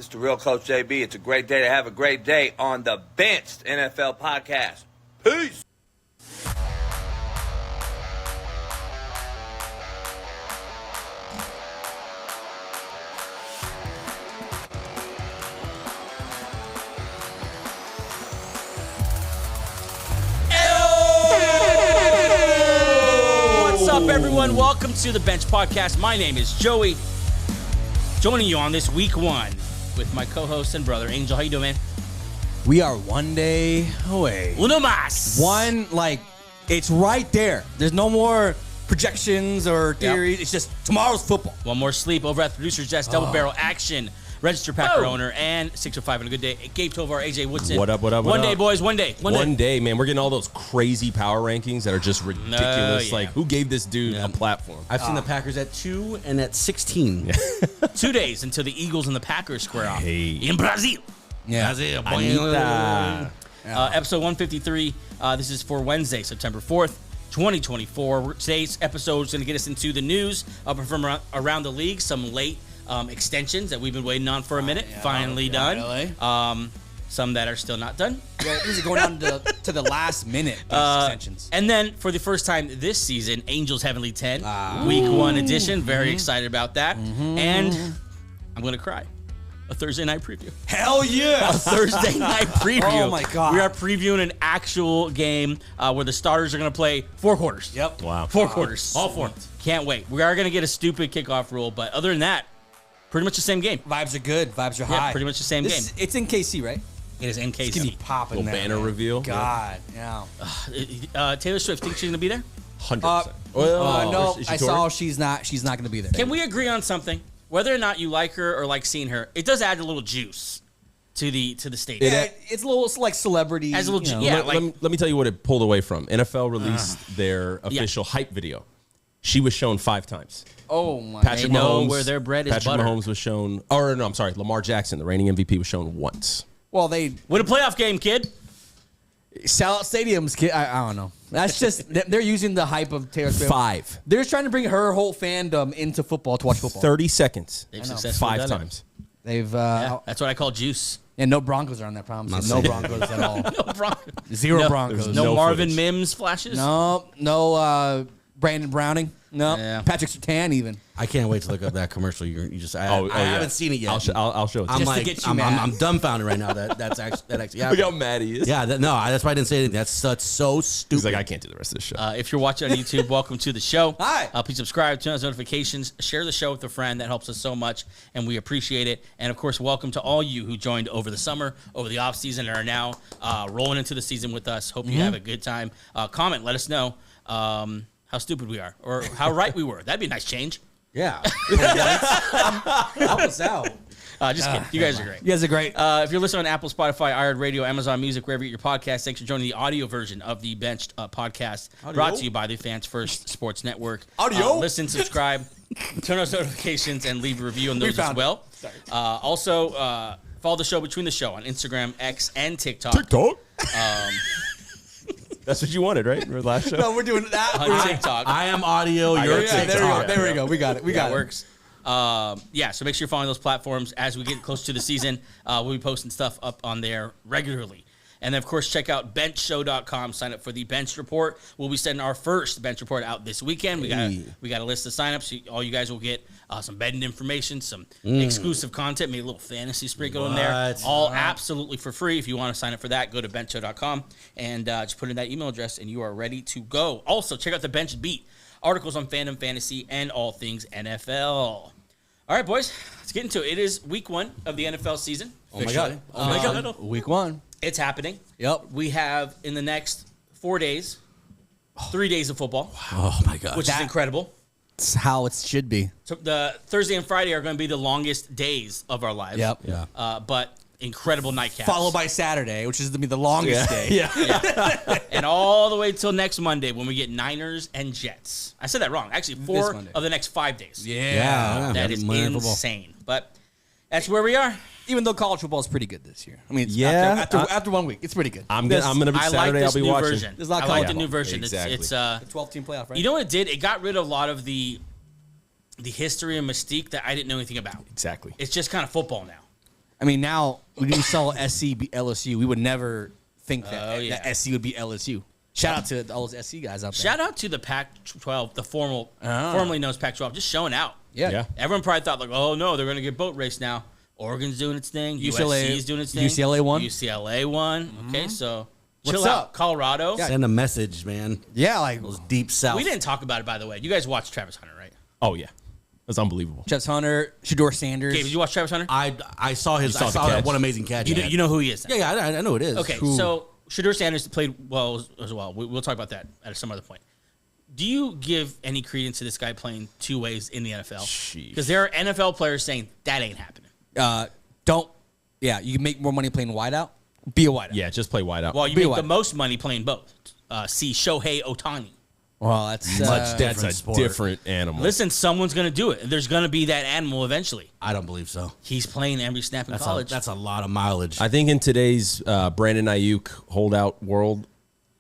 It's the real Coach JB. It's a great day to have a great day on the Benched NFL podcast. Peace. What's up, everyone? Welcome to the Bench Podcast. My name is Joey. Joining you on this week one with my co-host and brother, Angel. How you doing, man? We are one day away. Uno más. It's right there. There's no more projections or theories. Yep. It's just tomorrow's football. One more sleep over at the producer's desk. Double barrel action. Registered Packer owner and 605 on a good day. Gabe Tovar, AJ Woodson. What up? One day, boys. One day. One day, man. We're getting all those crazy power rankings that are just ridiculous. Yeah. Like, who gave this dude a platform? I've seen the Packers at 2 and at 16. 2 days until the Eagles and the Packers square off in Brazil. Yeah. Episode 153. This is for Wednesday, September 4th, 2024. Today's episode is going to get us into the news from around the league. Some late extensions that we've been waiting on for a minute. Finally done. Really? Some that are still not done. Yeah, these are going down to the last minute, these extensions. And then for the first time this season, Angels Heavenly 10, Week 1 edition. Very excited about that. And I'm going to cry. A Thursday night preview. Hell yeah! A Thursday night preview. Oh, my God. We are previewing an actual game where the starters are going to play 4 quarters. Yep. Wow. 4 quarters. All 4. Can't wait. We are going to get a stupid kickoff rule, but other than that, pretty much the same game. Vibes are good. Vibes are high. Yeah, pretty much the same game. It's in KC, right? It is in KC. It's going to be popping Little there, banner man. reveal. God, yeah. Taylor Swift, think she's going to be there? 100%. No, is she I touring? saw she's not going to be there. Can we agree on something? Whether or not you like her or like seeing her, it does add a little juice to the stadium. Yeah, it's a little like celebrity. As a little, you know. yeah. Let me tell you what it pulled away from. NFL released their official hype video. She was shown 5 times. Oh, my They know where their bread is Patrick buttered. Mahomes was shown. Or no, I'm sorry. Lamar Jackson, the reigning MVP, was shown once. Well, they Win a playoff game, kid. sell out stadiums, kid. I don't know. That's just they're using the hype of Taylor Swift. 5. They're just trying to bring her whole fandom into football to watch football. 30 seconds. They've successfully 5 done it. times. They've Yeah, that's what I call juice. and no Broncos are on that promise. No Broncos at all. No Broncos. Zero Broncos. No No Marvin footage. Mims flashes. No Brandon Browning. No. Yeah. Patrick Surtain even. I can't wait to look up that commercial. I yeah. haven't seen it yet. I'll show it to I'm you. Just to like, get you I'm mad. dumbfounded right now. That's actually Look how mad he is. Yeah, that's why I didn't say anything. That's so stupid. He's like, I can't do the rest of this show. If you're watching on YouTube, welcome to the show. Hi. Please subscribe, turn on those notifications, share the show with a friend. That helps us so much, and we appreciate it. And, of course, welcome to all you who joined over the summer, over the offseason, and are now rolling into the season with us. Hope you have a good time. Comment, let us know how stupid we are or how right we were. That'd be a nice change. Yeah. Help us out. Just kidding. You guys are great. You guys are great. If you're listening on Apple, Spotify, iHeartRadio, Amazon Music, wherever you get your podcasts, thanks for joining the audio version of the Benched podcast, brought to you by the Fans First Sports Network. Audio. Listen, subscribe, turn on notifications, and leave a review on those as well. Also, follow the show Between the Show on Instagram, X, and TikTok. That's what you wanted, right? For the last show? No, we're doing that. On TikTok. I am audio. You're Yeah, TikTok. there we go. We got it. We got That it. works. So make sure you're following those platforms as we get close to the season. We'll be posting stuff up on there regularly. And then, of course, check out benchshow.com. Sign up for the Bench Report. We'll be sending our first Bench Report out this weekend. We got a list of signups. All you guys will get some betting information, some exclusive content, maybe a little fantasy sprinkle in there. All absolutely for free. If you want to sign up for that, go to benchshow.com and just put in that email address, and you are ready to go. Also, check out the Bench Beat. Articles on fandom, fantasy, and all things NFL. All right, boys, let's get into it. It is week 1 of the NFL season. Oh my god. Oh my God. Week 1. It's happening. Yep. We have, in the next 4 days, 3 days of football, Oh my god. which is incredible. It's how it should be. So the Thursday and Friday are going to be the longest days of our lives. Yep. Yeah. But incredible nightcaps. Followed by Saturday, which is going to be the longest day. Yeah. And all the way till next Monday when we get Niners and Jets. I said that wrong. Actually, 4 Monday. of the next 5 days. Yeah. That is Monday football. insane. But that's where we are. Even though college football is pretty good this year. I mean, it's Yeah. after 1 week, it's pretty good. I'm gonna be I like Saturday. this I'll be new watching. version. There's a lot I of like college the new football. version. Exactly. It's 12-team playoff, right? you know what it did? It got rid of a lot of the history and mystique that I didn't know anything about. Exactly. It's just kind of football now. I mean, now when we saw SC beat LSU, we would never think that SC would beat LSU. Shout out to all those SC guys out there. Shout out to the Pac-12, the formerly known as Pac-12, just showing out. Yeah. Everyone probably thought, like, oh, no, they're going to get boat race now. Oregon's doing its thing. USC is doing its thing. UCLA won. UCLA won. Okay, so What's chill out. up? Colorado. Yeah. Send a message, man. Yeah, like Those deep south. We didn't talk about it, by the way. You guys watched Travis Hunter, right? Oh yeah, that's unbelievable. Jets Hunter, Shador Sanders. Okay, did you watch Travis Hunter? I saw his. saw I the saw that catch. one amazing catch. You know who he is. Yeah, I know it is. Okay, so Shador Sanders played well as well. We'll talk about that at some other point. Do you give any credence to this guy playing two ways in the NFL? Sheesh. Because there are NFL players saying that ain't happening. You can make more money playing wideout. Be a wideout. Yeah, just play wide out. Well, you Be make the what? most money playing both. See Shohei Ohtani. Well, that's Much different. that's a sport. different animal. Listen, someone's going to do it. There's going to be that animal eventually. I don't believe so. He's playing every snap in That's college. that's a lot of mileage. I think in today's Brandon Aiyuk holdout world,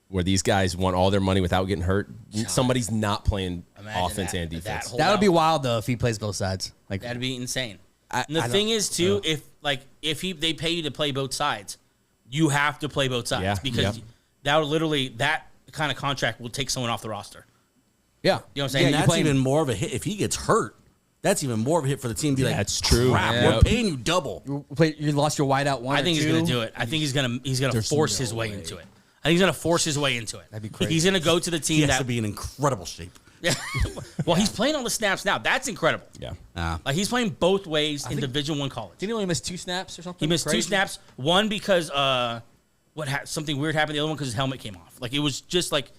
where these guys want all their money without getting hurt, somebody's not playing Imagine offense that- and that defense. whole- that would be wild though if he plays both sides. Like That'd be insane. I- And the I thing don't- is, too, if they pay you to play both sides, you have to play both sides Yeah, because yep. that kind of contract will take someone off the roster. yeah, You know what I'm saying? and You that's play- even more of a hit. If he gets hurt, that's even more of a hit for the team. Be like, That's true. Crap, Yeah. we're paying you double. You lost your wideout one. I think or he's two. going to do it. I think he's going to force his way into it. I think he's going to force his way into it. That'd be crazy. He's going to go to the He team has that. to be in incredible shape. Yeah. Well, he's playing all the snaps now. That's incredible. Yeah. Like he's playing both ways in Division I college. Didn't he only miss 2 snaps or something? He missed 2 Crazy? snaps. One because something weird happened. The other one because his helmet came off. Like it was just like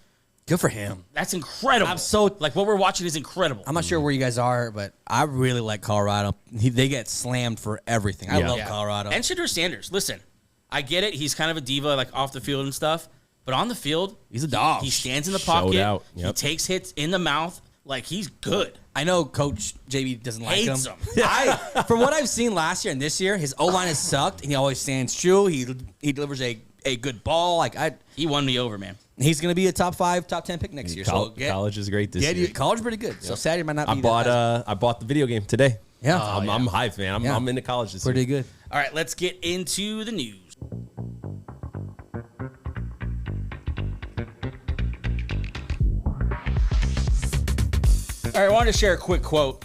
Good for him. that's incredible. I'm so- like what we're watching is incredible. I'm not sure where you guys are, but I really like Colorado. They get slammed for everything. I Yeah. love Yeah. Colorado. And Shedeur Sanders. Listen, I get it. He's kind of a diva, like off the field and stuff. But on the field, He's a dog. He stands in the Showed pocket. out. He Yep. takes hits in the mouth. Like he's good. I know Coach JB doesn't like Hates him. him. From what I've seen last year and this year, his O-line has sucked, and he always stands true. He delivers a good ball. He won me over, man. He's going to be a top 5, top 10 pick next year. College is great this year. College is pretty good. So Saturday might not be I bought the video game today. Yeah. I'm hyped, man. Yeah. I'm into college this pretty year. good. All right, let's get into the news. All right, I wanted to share a quick quote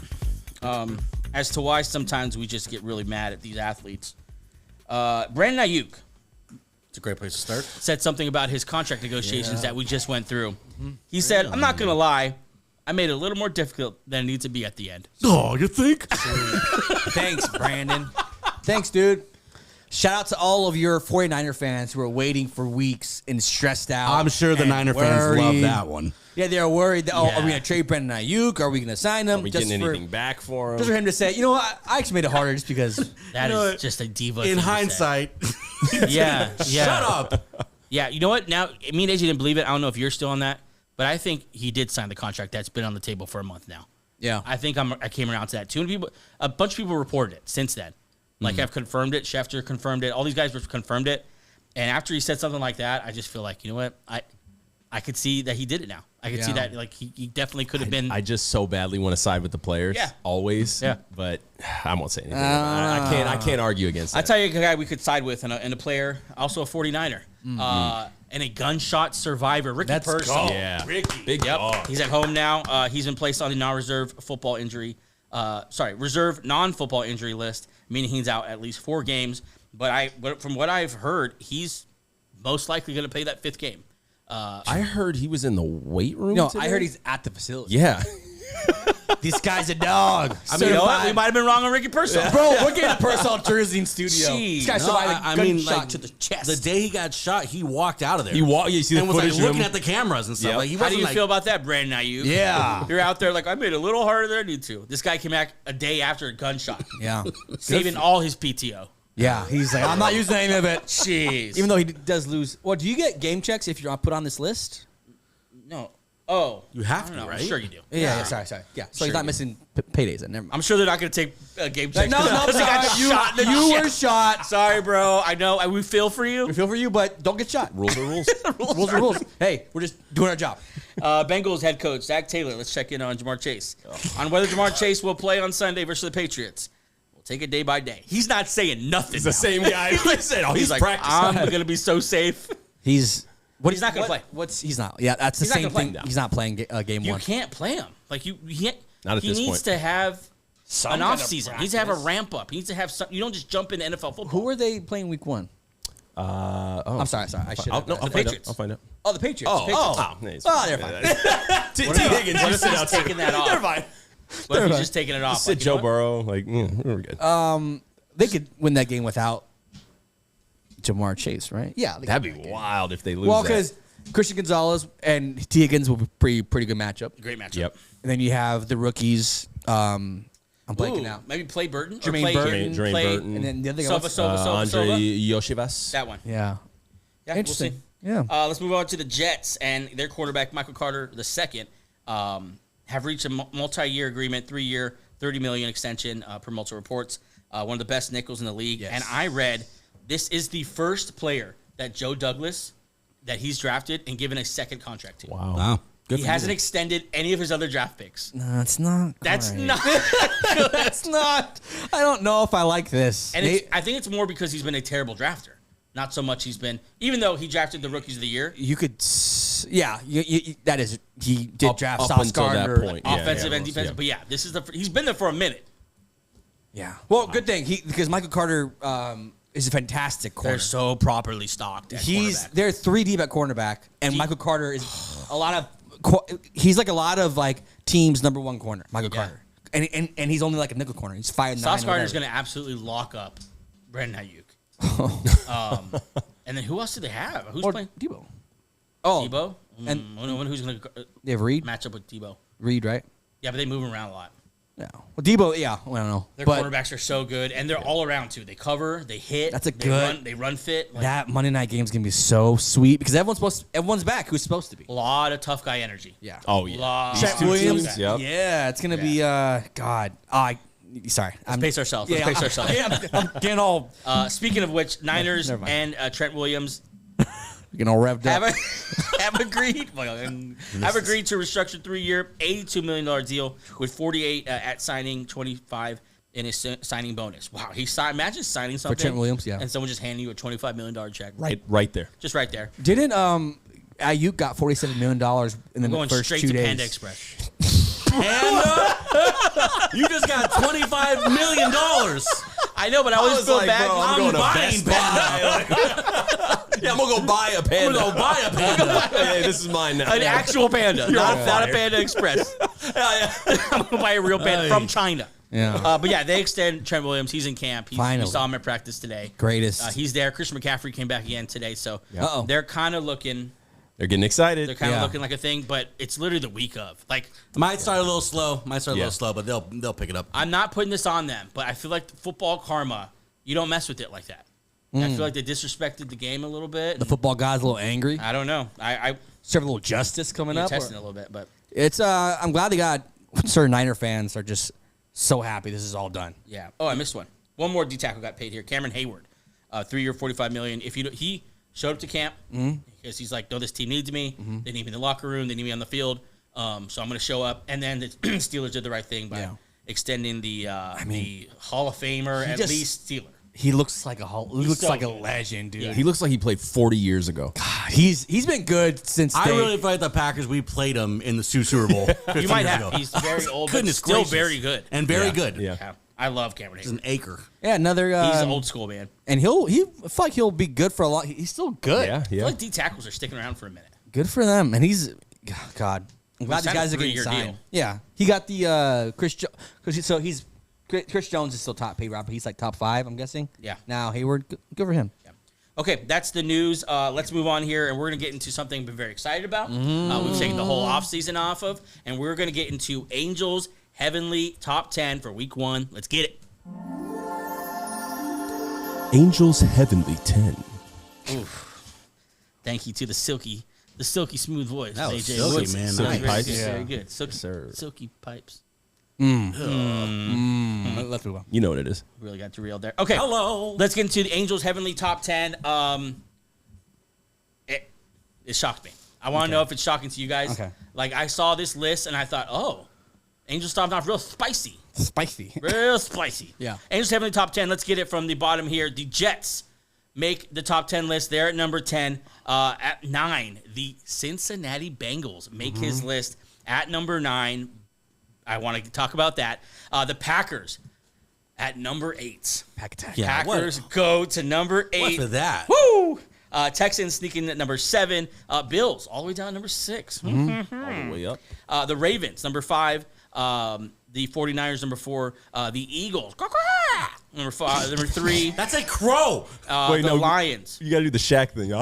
as to why sometimes we just get really mad at these athletes. Brandon Aiyuk It's a great place to start. said something about his contract negotiations that we just went through. He said, I'm not going to lie, I made it a little more difficult than it needed to be at the end. Oh, you think? Thanks, Brandon. Thanks, dude. Shout out to all of your 49er fans who are waiting for weeks and stressed out. I'm sure the and Niner fans love worried. that one. Yeah, they're worried. That, are we Yeah. going to trade Brandon Ayuk? Are we going to sign him? Are we just getting for, anything back for him? just for him to say, you know what? I actually made it harder just because. That You know is what? just a diva thing In to say. hindsight, Yeah. shut up. Yeah, you know what? Now, me and AJ didn't believe it. I don't know if you're still on that, but I think he did sign the contract that's been on the table for a month now. Yeah. I think I came around to that. A bunch of people reported it since then. Like I've confirmed it. Schefter confirmed it. All these guys confirmed it. And after he said something like that, I just feel like, you know what? I could see that he did it now. I could see Yeah. that like he definitely could have been. I just so badly want to side with the players. Yeah. Always. Yeah. But I won't say anything. I can't argue against I that. tell you a guy we could side with and a player, also a 49er, and a gunshot survivor, Ricky Let's Pearsall. go. Yeah. Ricky. Big Yep. dog. He's at home now. He's been placed on the non-reserve football injury. Reserve non-football injury list, meaning he's out at least 4 games. But from what I've heard, he's most likely going to play that 5th game. I heard he was in the weight room. No, today. I heard he's at the facility. Yeah. This guy's a dog. I mean, you know what? We might have been wrong on Ricky Pearsall. Bro, we're getting a Pearsall jersey in studio. Jeez. This guy No, survived a I mean, gunshot like, to the chest. The day he got shot, he walked out of there. He walked. You see the and was like footage of looking him. at the cameras and stuff. Yep. Like, he How do wasn't you like, feel about that, Brandon Aiyuk? Yeah. You're out there like, I made it a little harder than I need to. This guy came back a day after a gunshot, Yeah. saving all his PTO. Yeah, he's like, I'm not using any of it. Jeez. Even though he does lose. Well, do you get game checks if you're put on this list? No. Oh. You have I to, don't know. right? I'm sure you do. Yeah, sorry. Yeah, so he's not missing paydays. Never mind. I'm sure they're not going to take a game check. No, because he got shot in the you chest. were shot. Sorry, bro. I know. We feel for you. We feel for you, but don't get shot. Rules are rules. Rules are rules. Hey, we're just doing our job. Bengals head coach Zach Taylor. Let's check in on JaMarr Chase. On whether JaMarr Chase will play on Sunday versus the Patriots. We'll take it day by day. He's not saying nothing. He's the same guy. He said, He's like, I'm going to be so safe. He's not going to play. He's not. Yeah, that's the He's not same gonna play. thing. He's not playing game You one. can't play him. Like, he Not at he this needs point. to have Some an kind off of season. He needs to have a ramp up. He needs to have some. You don't just jump into NFL football. Who are they playing week one? I'm sorry. I should have. I'll find Patriots. out. I'll find out. Oh, the Patriots. Nice. They're fine. T. Higgins, What you if sit he's out taking that off? They're fine. What if he's just taking it off? Sit Like, Joe you know what? Burrow. Like, we're good. They could win that game without JaMarr Chase, right? Yeah. That'd be wild if they lose. Well, that. because Christian Gonzalez and T. Higgins will be pretty good matchup. Great matchup. Yep. And then you have the rookies. I'm blanking Ooh, out. maybe play Burton. Jermaine or play Burton. Jermaine play Burton. And then the other guy. Silva. Andre Yoshivas. That one. Yeah. Yeah, Interesting. We'll see. Yeah. Let's move on to the Jets and their quarterback Michael Carter II have reached a multi-year agreement, 3-year, $30 million extension per multiple reports. One of the best nickels in the league. Yes. And I read this is the first player that Joe Douglas that he's drafted and given a second contract to. Wow. Good He for hasn't you. extended any of his other draft picks. No, it's not. That's great. not. That's not. I don't know if I like this. And I think it's more because he's been a terrible drafter. Not so much he's been, even though he drafted the rookies of the year, You could, yeah, that is. He did draft up Sauce until that Gardner. point. Yeah, offensive yeah, and defensive. yeah. But yeah, this is he's been there for a minute. Yeah. Well, good thing because Michael Carter is a fantastic corner. They're so properly stocked. At quarterback. They're 3 deep at cornerback, and Michael Carter is a lot of. He's like a lot of like teams' number 1 corner. Michael Carter, and he's only like a nickel corner. He's 5'9". Sauce Gardner's going to absolutely lock up Brandon Aiyuk. And then who else do they have? Who's Or playing? Debo. Oh, Debo? and- Who's going to they have Reed. match up with Debo? Reed, right? Yeah, but they move him around a lot. Yeah. Well, Debo. Yeah. Well, I don't know. Their But quarterbacks are so good, and they're all around too. They cover, they hit. That's a they good- They run fit. Like, that Monday night game's gonna be so sweet because everyone's back. Who's supposed to be? a lot of tough guy energy. Yeah. Oh, yeah. Lot Trent of Williams. tough guy. Yep. Yeah, it's gonna be God. Sorry, Let's pace ourselves. Let's Yeah, pace ourselves. I'm getting all Speaking of which, Niners Never mind. and Trent Williams getting all revved up. have agreed to restructure 3-year, $82 million deal with 48 at signing, 25 in his signing bonus. Wow, he signed. Imagine signing something Trent Williams, yeah. and someone just handing you a $25 million check. Right there. Just right there. Didn't Aiyuk got $47 million in the Going first straight 2 to days? Panda Express. Panda? You just got $25 million. I know, but I always feel bad. I'm going to buying Best Buy. Yeah, I'm going to go buy a I'm panda. going to go buy a panda. Hey, this is mine now. An actual panda, not a Panda Express. I'm going to buy a real panda from China. Yeah. But yeah, they extend Trent Williams. He's in camp. We Finally. saw him at practice today. Greatest. He's there. Christian McCaffrey came back again today. So Uh-oh. they're kind of looking. They're getting excited. They're kind of Yeah. looking like a thing, but it's literally the week of. Like, Might start a little slow. Yeah. But they'll pick it up. I'm not putting this on them, but I feel like football karma, you don't mess with it like that. I feel like they disrespected the game a little bit. The football guy's a little angry. I don't know. I Serve a little justice coming up. testing a little bit, but It's I'm glad they got certain Niner fans are just so happy this is all done. yeah. Oh, I missed one. One more D tackle got paid here. Cameron Heyward, 3-year, $45 million. He showed up to camp because he's like, no, this team needs me. They need me in the locker room. They need me on the field. So I'm going to show up. And then the Steelers did the right thing by extending the Hall of Famer, at just- least Steeler. He looks like so like a good. legend, dude. Yeah. He looks like he played 40 years ago. He's been good since I really feel like the Packers, we played them in the Super Bowl. 15 You might years have. ago. He's very old, but Goodness still gracious. very good. And very good. Yeah. Yeah. I love Cameron He's Heyward. an acre. another. He's old school, man. and I feel like he'll be good for a lot. He's still good. Yeah, I feel yeah. like D tackles are sticking around for a minute. Good for them. And he's God. I'm glad these signed a guys are getting 3-year signed. deal. Yeah, he got the Chris Jones is still top paid, but he's like top 5, I'm guessing. Yeah. Now Hayward, good for him. Okay, that's the news. Let's move on here, and we're going to get into something we've been very excited about. We've taken the whole offseason off of, and we're going to get into Angels Heavenly Top 10 for Week 1. Let's get it. Angels Heavenly 10. Thank you to the silky smooth voice. That was AJ silky, Woods. man. That was Nice. very Pipes. good. Yeah. Very good. Silky, sir. silky pipes. Let's move on. You know what it is. Really got derailed there. Okay. Hello. Let's get into the Angels Heavenly Top 10. It shocked me. I want to know if it's shocking to you guys. Okay. Like, I saw this list, and I thought, oh, Angels Top not real spicy. Spicy. Real spicy. Yeah. Angels Heavenly top 10. Let's get it from the bottom here. The Jets make the top 10 list. They're at number 10. At 9, the Cincinnati Bengals make his list at number 9. I want to talk about that. The Packers at number 8. Pack attack. Yeah, Packers go to number 8. What for that? Woo! Texans sneaking at number 7. Bills all the way down to number 6. All the way up. The Ravens, number 5. The 49ers, number 4. The Eagles, number 5. Number 3. That's a crow. The Lions. You got to do the Shaq thing.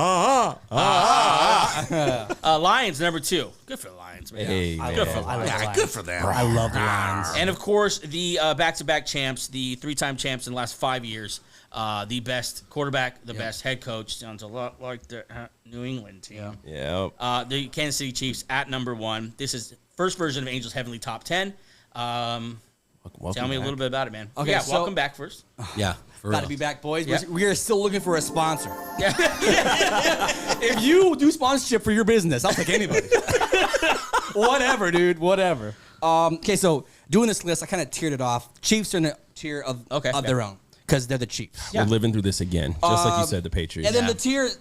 Lions, number 2. Good for the Lions, man. Hey, Good for the Lions. Good for them. I love the Lions. And, of course, the back-to-back champs, the 3-time champs in the last 5 years, the best quarterback, the best head coach. Sounds a lot like the New England team. Yeah. The Kansas City Chiefs at number 1. This is first version of Angels Heavenly Top 10. Welcome Tell me a back. little bit about it, man. Okay, Yeah, so- welcome back first. Yeah. For Got to real. be back, boys. Yeah. We are still looking for a sponsor. Yeah. If you do sponsorship for your business, I'll take anybody. Whatever, dude. Whatever. Okay, so doing this list, I kind of tiered it off. Chiefs are in a tier of their own because they're the Chiefs. We're living through this again, just like you said, the Patriots. And then the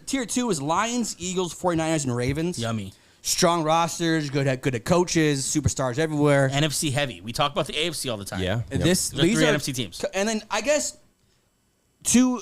tier 2 is Lions, Eagles, 49ers, and Ravens. Yummy. Strong rosters, good at coaches, superstars everywhere. NFC heavy. We talk about the AFC all the time. Yeah. And Yep. these The 3 are NFC teams. And then I guess too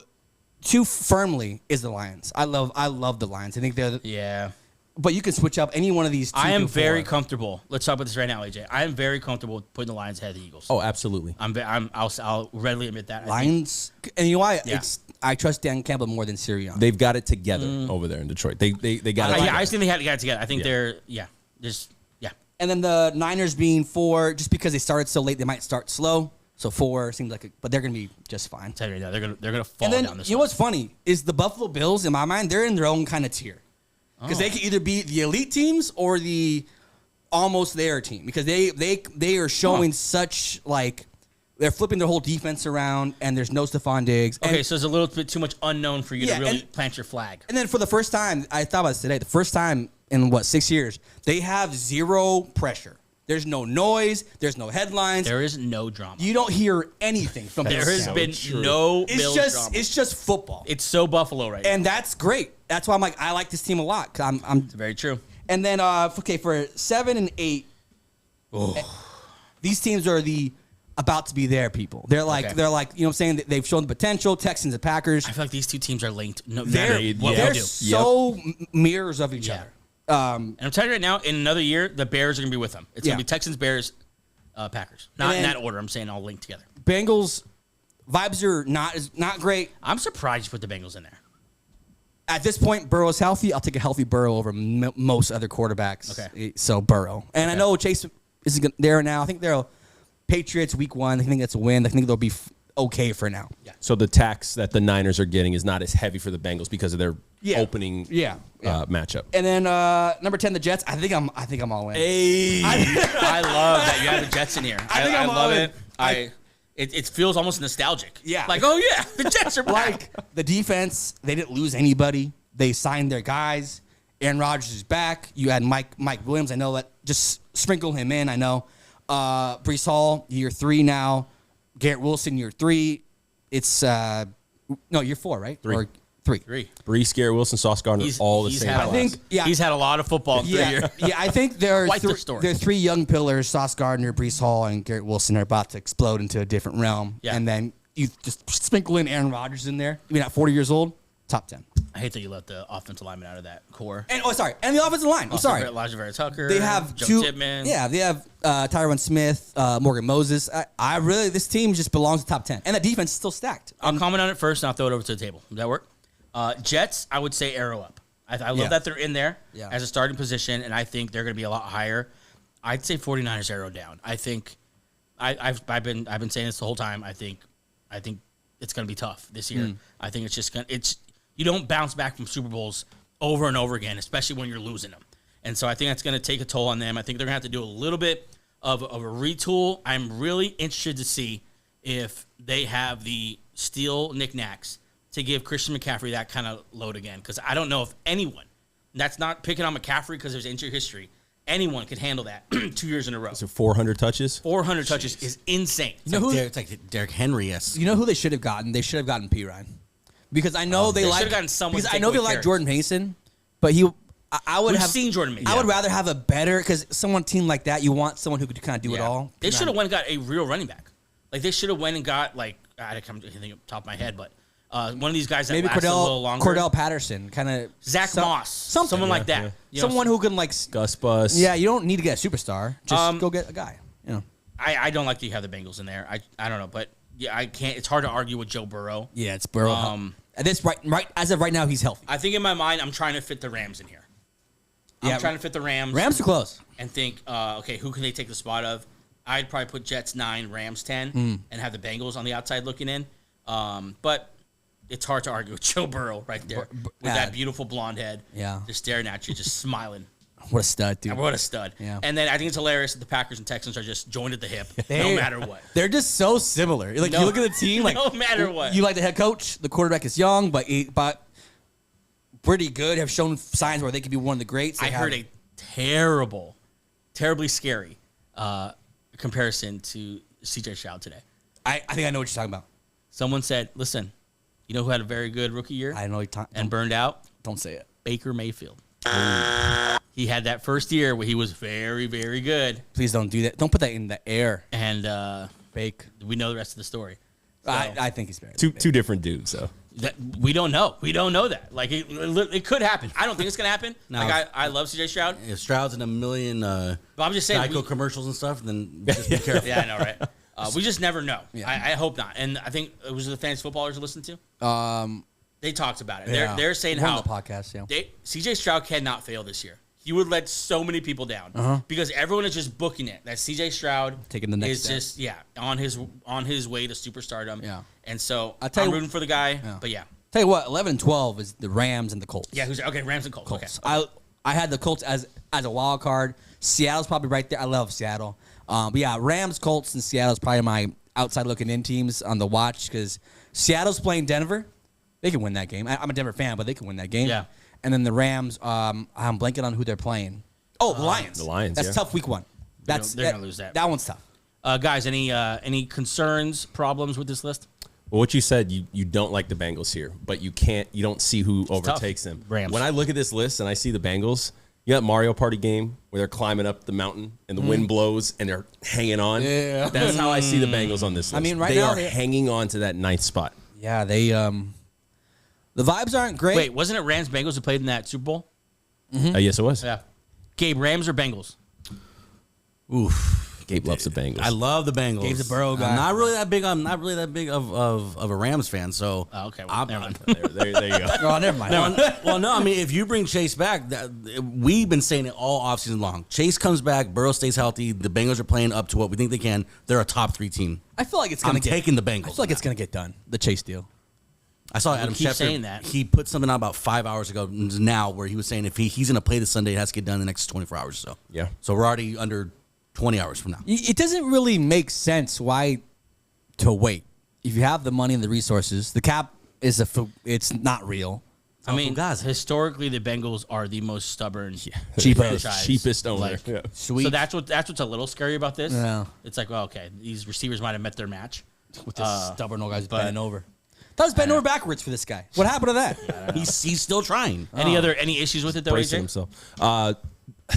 firmly is the Lions. I love the Lions. I think they're. Yeah. But you can switch up any one of these. 2 I am through very 4. comfortable. Let's talk about this right now, AJ. I am very comfortable putting the Lions ahead of the Eagles. Oh, absolutely. I'll readily admit that. I think- Lions, and you know why? Yeah. I trust Dan Campbell more than Sirianni. They've got it together over there in Detroit. They got it. I together. just think they had to get it together. I think they're just. And then the Niners being 4, just because they started so late, they might start slow. So 4 seems like, but they're gonna be just fine. Tell you right now, they're gonna fall And then down this. you know what's funny is the Buffalo Bills. In my mind, they're in their own kind of tier because they can either be the elite teams or the almost there team because they are showing such like they're flipping their whole defense around and there's no Stephon Diggs. And, Okay, so it's a little bit too much unknown for you Yeah, to really and- plant your flag. and then for the first time, I thought about this today. The first time in 6 years, they have 0 pressure. There's no noise. There's no headlines. There is no drama. You don't hear anything from There Bills. has been no It's Bills just drama. it's just football, It's so Buffalo right now. and that's great. That's why I'm like I like this team a lot. 'Cause I'm Very true. and then okay for 7 and 8, these teams are the about to be there people. They're like Okay. you know what I'm saying. They've shown the potential. Texans and Packers. I feel like these two teams are linked. No They're matter what they're we do. so mirrors of each Yeah. other. And I'm telling you right now, in another year, the Bears are gonna be with them. It's Yeah. gonna be Texans, Bears, Packers. Not in then- that order. I'm saying all linked together. Bengals vibes are not great. I'm surprised you put the Bengals in there. At this point, Burrow's healthy. I'll take a healthy Burrow over most other quarterbacks. Okay. So Burrow. And I know Chase is there now. I think they're Patriots week 1. I think that's a win. I think they'll be okay for now. Yeah. So the tax that the Niners are getting is not as heavy for the Bengals because of their opening matchup. And then number 10, the Jets. I think I'm all in. I love that you have the Jets in here. I think I'm all love in. it. It feels almost nostalgic. Yeah. Like, oh yeah, the Jets are back. Like the defense, they didn't lose anybody. They signed their guys. Aaron Rodgers is back. You had Mike Williams. I know that. Just sprinkle him in. I know. Pearsall, Hall, year 3 now. Garrett Wilson, year 3. It's year 4, right? 3. Or 3. Brees, Garrett Wilson, Sauce Gardner, all the same. Had a class. lot. I think- yeah. He's had a lot of football in 3 years. Yeah, I think there are Quite the story. there are 3 young pillars: Sauce Gardner, Brees Hall, and Garrett Wilson are about to explode into a different realm. Yeah. And then you just sprinkle in Aaron Rodgers in there. Even at 40 years old, top 10. I hate that you let the offensive lineman out of that core. And and the offensive line. I'm sorry. Elijah Vera Tucker. They have Joe 2. Tippmann. Yeah, they have Tyron Smith, Morgan Moses. I really this team just belongs to top 10, and the defense is still stacked. I'll comment on it first, and I'll throw it over to the table. Does that work? Jets, I would say arrow up. I love that they're in there as a starting position, and I think they're going to be a lot higher. I'd say 49ers arrow down. I think I've been saying this the whole time. I think it's going to be tough this year. I think it's just you don't bounce back from Super Bowls over and over again, especially when you're losing them. And so I think that's going to take a toll on them. I think they're going to have to do a little bit of a retool. I'm really interested to see if they have the steel knickknacks to give Christian McCaffrey that kind of load again. Because I don't know if anyone, that's not picking on McCaffrey because there's injury history, anyone could handle that 2 years in a row. So 400 touches. 400 touches is insane. It's like Derrick Henry-esque. You know who they should have gotten? They should have gotten P. Ryan. Because I know they should like have gotten someone because to I know take they away like carries. Jordan Mason, but I would We've have seen Jordan Mason. I would rather have a better because team like that, you want someone who could kind of do it Yeah. all. They should have went and got a real running back. Like they should have went and got I can't think off the top of my head, but one of these guys that maybe lasts a little longer. Cordell Patterson, kind of Zach Moss, someone like that. yeah. You know, someone who can like. Gus Bus. Yeah, you don't need to get a superstar. Just go get a guy. You know. I don't like that you have the Bengals in there. I don't know, but yeah, I can't. It's hard to argue with Joe Burrow. Yeah, it's Burrow. At this right as of right now, he's healthy. I think in my mind, I'm trying to fit the Rams in here. I'm trying to fit the Rams. Rams are close. And think, okay, who can they take the spot of? I'd probably put Jets 9, Rams 10, and have the Bengals on the outside looking in. But it's hard to argue with Joe Burrow right there with that beautiful blonde head. Yeah. Just staring at you, just smiling. What a stud, dude. What a stud. Yeah. And then I think it's hilarious that the Packers and Texans are just joined at the hip no matter what. They're just so similar. Like you look at the team, like no matter what. You like the head coach. The quarterback is young, but pretty good. Have shown signs where they could be one of the greats. I heard a terribly scary comparison to C.J. Stroud today. I think I know what you're talking about. Someone said, "Listen, you know who had a very good rookie year I know you're talking. and burned out? Don't say it. Baker Mayfield. He had that first year where he was very, very good, Please don't do that. Don't put that in the air. and Fake. we know the rest of the story. So, I think he's better. Two different dudes, though. that, we don't know. We don't know that. Like it could happen. I don't think it's gonna happen. No. Like I love C.J. Stroud, If Stroud's in a million but I'm just saying. Geico commercials and stuff, then just be careful. Yeah, I know, right? We just never know. Yeah. I hope not. And I think it was the fantasy footballers you listened to. They talked about it. Yeah. They're saying One how of the podcasts. Yeah. C.J. Stroud cannot fail this year. He would let so many people down because everyone is just booking it that C.J. Stroud Taking the next is step. just on his way to superstardom. Yeah. And so I'll tell I'm you- rooting for the guy. Yeah. But yeah, Tell you what, 11 and 12 is the Rams and the Colts. yeah. Okay, Rams and Colts. Colts. Okay. I had the Colts as a wild card. Seattle's probably right there. I love Seattle. But yeah, Rams, Colts, and Seattle's probably my outside looking in teams on the watch because Seattle's playing Denver. They can win that game. I'm a Denver fan, but they can win that game. Yeah. And then the Rams, I'm blanking on who they're playing. Oh, the Lions. The Lions, That's yeah. tough week one. They're gonna lose that. That one's tough. Guys, any concerns, problems with this list? Well, what you said, you don't like the Bengals here, but you don't see who overtakes them. Rams. When I look at this list and I see the Bengals, you got Mario Party game where they're climbing up the mountain and the wind blows and they're hanging on. Yeah. That's how I see the Bengals on this list. I mean, right they now are they- hanging on to that ninth spot. Yeah, they the vibes aren't great. Wait, wasn't it Rams Bengals who played in that Super Bowl? Yes, it was. Yeah. Gabe, Rams or Bengals? Oof. Gabe loves the Bengals. I love the Bengals. Gabe's a Burrow guy. I'm not really that big of a Rams fan. So Oh, okay, well, never mind. there you go. Oh, never mind. well, no, I mean, if you bring Chase back, we've been saying it all offseason long. Chase comes back, Burrow stays healthy. The Bengals are playing up to what we think they can. They're a top 3 team. I feel like it's gonna I'm taking the Bengals. I feel like it's gonna get done. The Chase deal. I saw Adam keep Schefter. saying that. He put something out about 5 hours ago now where he was saying if he's going to play this Sunday, it has to get done in the next 24 hours or so. Yeah. So we're already under 20 hours from now. It doesn't really make sense why to wait. If you have the money and the resources, the cap is it's not real. I mean, Gaza. historically, the Bengals are the most stubborn, Cheapest. Cheapest owner. Like, Yeah. Sweet. So that's what's a little scary about this. Yeah. It's like, well, okay, these receivers might have met their match. with this stubborn old guy's but- bending over. Thought he was bending over backwards for this guy. What happened to that? He's still trying. Any issues with it though, Bracing AJ? himself.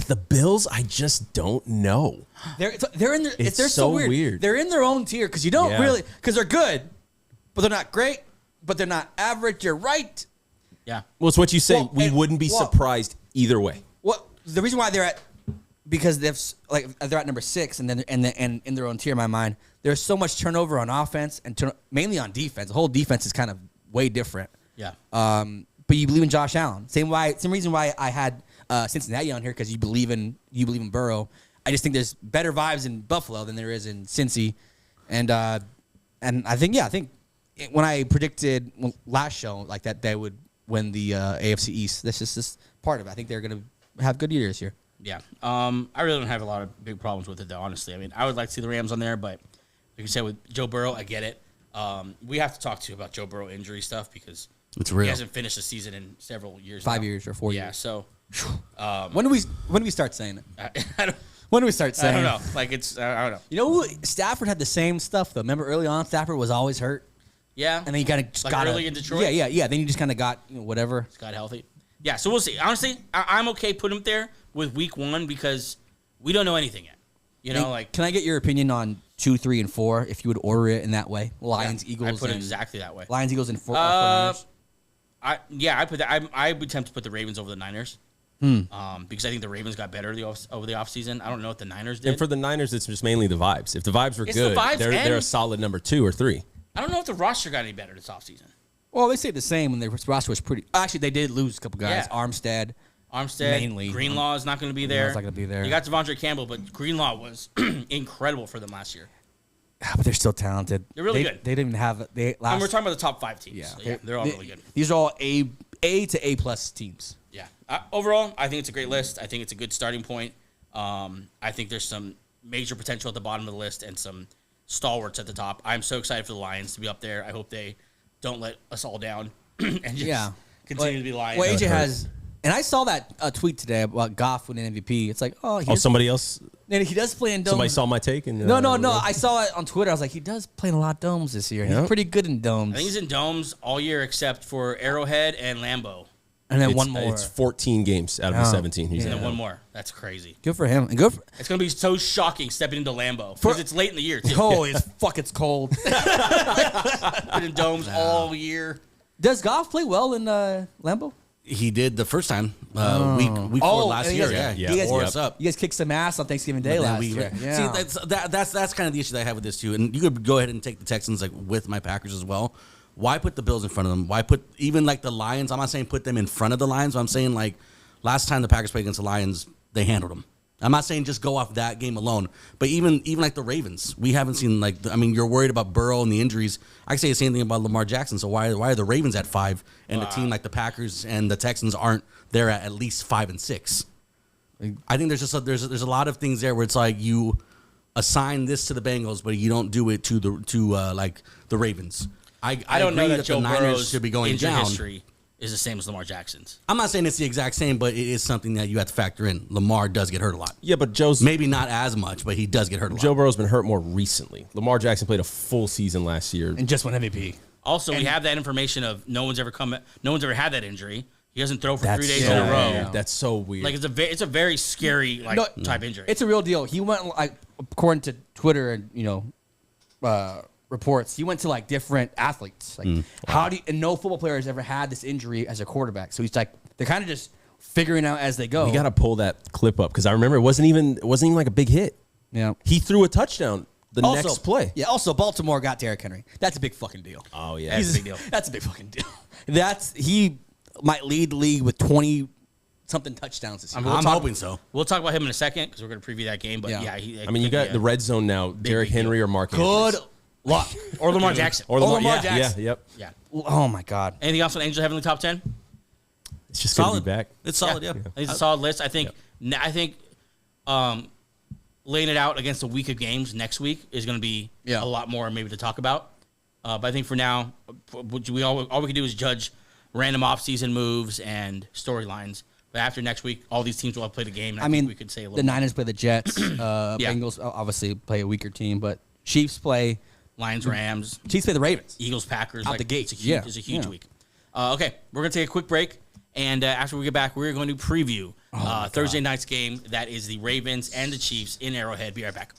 The Bills, I just don't know. They're in their. It's They're so so weird. weird. They're in their own tier because you don't Yeah. really because they're good, but they're not great, but they're not average. You're right. Yeah. Well, it's what you say. Well, we and- wouldn't be well- surprised either way. Well, the reason why they're at because they're at number 6 and then and in their own tier in my mind. There's so much turnover on offense and mainly on defense. The whole defense is kind of way different. Yeah. But you believe in Josh Allen. Same reason why I had Cincinnati on here because you believe in Burrow. I just think there's better vibes in Buffalo than there is in Cincy, and I think when I predicted last show like that they would win the AFC East. That's just part of it. I think they're gonna have good years here. Yeah. I really don't have a lot of big problems with it though. Honestly, I mean, I would like to see the Rams on there, but like you said with Joe Burrow, I get it. We have to talk to you about Joe Burrow injury stuff because It's real. he hasn't finished the season in several years. 5 now. years or 4 Yeah. years. So When do we start saying it? I don't, When do we start I saying don't it? know. Like it's I don't know. You know, Stafford had the same stuff though. Remember early on, Stafford was always hurt, Yeah, and then he kind of just Like got early in Detroit? Yeah. Then he just kind of got whatever. got healthy. Yeah, so we'll see. Honestly, I'm okay putting him there with week 1 because we don't know anything yet. You know, like Can I get your opinion on 2, 3, and 4? If you would order it in that way, Lions, Eagles. I put it and- exactly that way. Lions, Eagles, and 4. I put that. I would attempt to put the Ravens over the Niners. Because I think the Ravens got better over the offseason. I don't know what the Niners did. And for the Niners, it's just mainly the vibes. If the vibes were It's the good, vibes they're a solid number 2 or 3. I don't know if the roster got any better this offseason. Well, they stayed the same when their roster was pretty. Actually, they did lose a couple guys. Yeah. Armstead. Mainly. Greenlaw is not going to be there. Greenlaw's not gonna be there. You got Devondre Campbell, but Greenlaw was incredible for them last year. But they're still talented. They're really They good. didn't even have And we're talking about the top 5 teams. So, they're all really good. These are all A to A plus teams. Yeah. Overall, I think it's a great list. I think it's a good starting point. I think there's some major potential at the bottom of the list and some stalwarts at the top. I'm so excited for the Lions to be up there. I hope they don't let us all down and just continue to be Lions. Well, AJ has, and I saw that tweet today about Goff winning MVP. It's like, Somebody else. and he does play in domes. Somebody saw my take. And, No. I saw it on Twitter. I was like, he does play in a lot of domes this year. He's pretty good in domes. I think he's in domes all year except for Arrowhead and Lambeau. And then It's, one more. It's 14 games out of the 17. He's And in. then one more. That's crazy. Good for him. And good for. It's going to be so shocking stepping into Lambeau because it's late in the year, too. Oh, it's cold. Been in domes all year. Does Goff play well in Lambeau? He did the first time, week 4 last and year. you guys- Yeah, you guys- Tore us up. You guys kicked some ass on Thanksgiving Day But then last we- year. Yeah. See, that's kind of the issue that I have with this too. And you could go ahead and take the Texans like with my Packers as well. Why put the Bills in front of them? Why put even like the Lions? I'm not saying put them in front of the Lions. But I'm saying like last time the Packers played against the Lions, they handled them. I'm not saying just go off that game alone, but even like the Ravens, we haven't seen like. You're worried about Burrow and the injuries. I can say the same thing about Lamar Jackson. So why are the Ravens at 5 and a team like the Packers and the Texans aren't there at least 5 and 6? I think there's just there's a lot of things there where it's like you assign this to the Bengals, but you don't do it to like the Ravens. I don't know agree that Joe the Niners Burrow's should be going injury down. history is the same as Lamar Jackson's. I'm not saying it's the exact same, but it is something that you have to factor in. Lamar does get hurt a lot. Yeah, but Maybe not as much, but he does get hurt a lot. Joe Burrow's been hurt more recently. Lamar Jackson played a full season last year. And just won MVP. Also, we have that information of no one's ever had that injury. He doesn't throw for 3 days so in a row. weird. That's so weird. Like it's a very scary type injury. It's a real deal. He went like according to Twitter and reports. He went to like different athletes. Like how do you, and no football player has ever had this injury as a quarterback. So he's like they're kind of just figuring out as they go. we got to pull that clip up because I remember it wasn't even like a big hit. Yeah. He threw a touchdown the next play. Yeah. Also, Baltimore got Derrick Henry. That's a big fucking deal. Oh yeah, That's a big deal. That's a big fucking deal. He might lead the league with 20-something touchdowns this year. I'm hoping so. We'll talk about him in a second because we're going to preview that game. But Yeah. yeah, I mean, you got the red zone now. Derrick big Henry or Mark Good Andrews. luck. or Lamar Jackson. Or Lamar, Lamar yeah, Jackson. Yep. Yeah. Oh my God. Anything else on Angels having the top 10? It's just going to be back. It's solid, yeah. I think it's a solid list. I think laying it out against a week of games next week is going to be a lot more maybe to talk about. But I think for now, all we can do is judge random offseason moves and storylines. But after next week, all these teams will have played a game. And I think we could say a little the more. Niners play the Jets. Bengals obviously play a weaker team, but Chiefs play Lions, Rams, the Ravens. Eagles, Packers. Out the gate. It's a huge week. Okay, we're going to take a quick break. And after we get back, we're going to preview Thursday night's game. That is the Ravens and the Chiefs in Arrowhead. Be right back.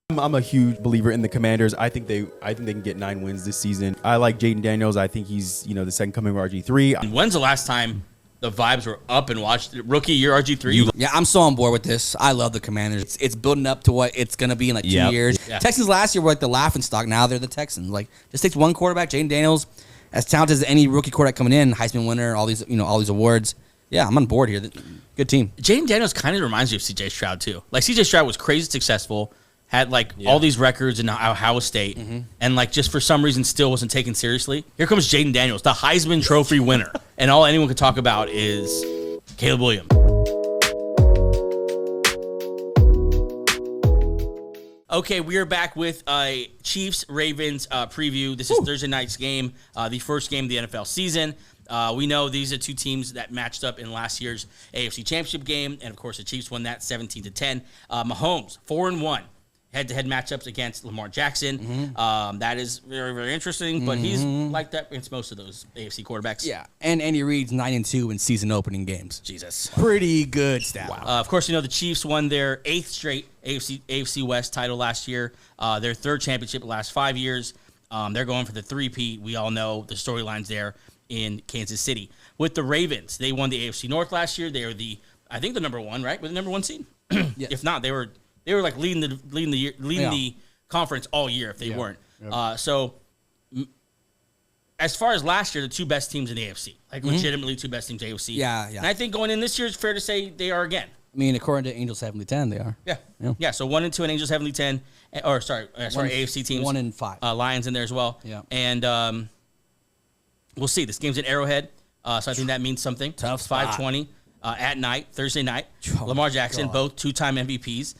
I'm a huge believer in the Commanders. I think they can get 9 wins this season. I like Jaden Daniels. I think he's the second coming of RG3. And when's the last time the vibes were up and watched? Rookie, you're RG3. Yeah, I'm so on board with this. I love the Commanders. It's building up to what it's going to be in like 2 years. Yeah. Texans last year were like the laughing stock. Now they're the Texans. Like, just takes one quarterback, Jaden Daniels, as talented as any rookie quarterback coming in, Heisman winner, all these awards. Yeah, I'm on board here. Good team. Jaden Daniels kind of reminds me of CJ Stroud, too. Like, CJ Stroud was crazy successful, had all these records in Ohio State, and just for some reason still wasn't taken seriously. Here comes Jaden Daniels, the Heisman Trophy winner. And all anyone could talk about is Caleb Williams. Okay, we are back with a Chiefs-Ravens preview. This is Thursday night's game, the first game of the NFL season. We know these are two teams that matched up in last year's AFC Championship game, and of course the Chiefs won that 17-10. Mahomes 4-1 head-to-head matchups against Lamar Jackson. That is very, very interesting, but he's like that against most of those AFC quarterbacks. Yeah, and Andy Reid's 9-2 in season opening games. Jesus. Pretty good stat. Wow. Of course, the Chiefs won their 8th straight AFC West title last year, their 3rd championship in the last 5 years. They're going for the 3-peat. We all know the storylines there in Kansas City. With the Ravens, they won the AFC North last year. They are the number 1, right? With the number 1 seed. Yes. If not, they were like leading the conference all year if they weren't. So as far as last year, the 2 best teams in the AFC, like legitimately 2 best teams in the AFC. Yeah. And I think going in this year, it's fair to say they are again. I mean, according to Angels 70-10, they are. Yeah. So 1-2 and Angels 70-10, or sorry, AFC teams 1-5. Lions in there as well. Yeah. And we'll see. This game's at Arrowhead, so I think that means something. Tough spot. 5:20 at night, Thursday night. Oh, Lamar Jackson, God. both 2-time MVPs.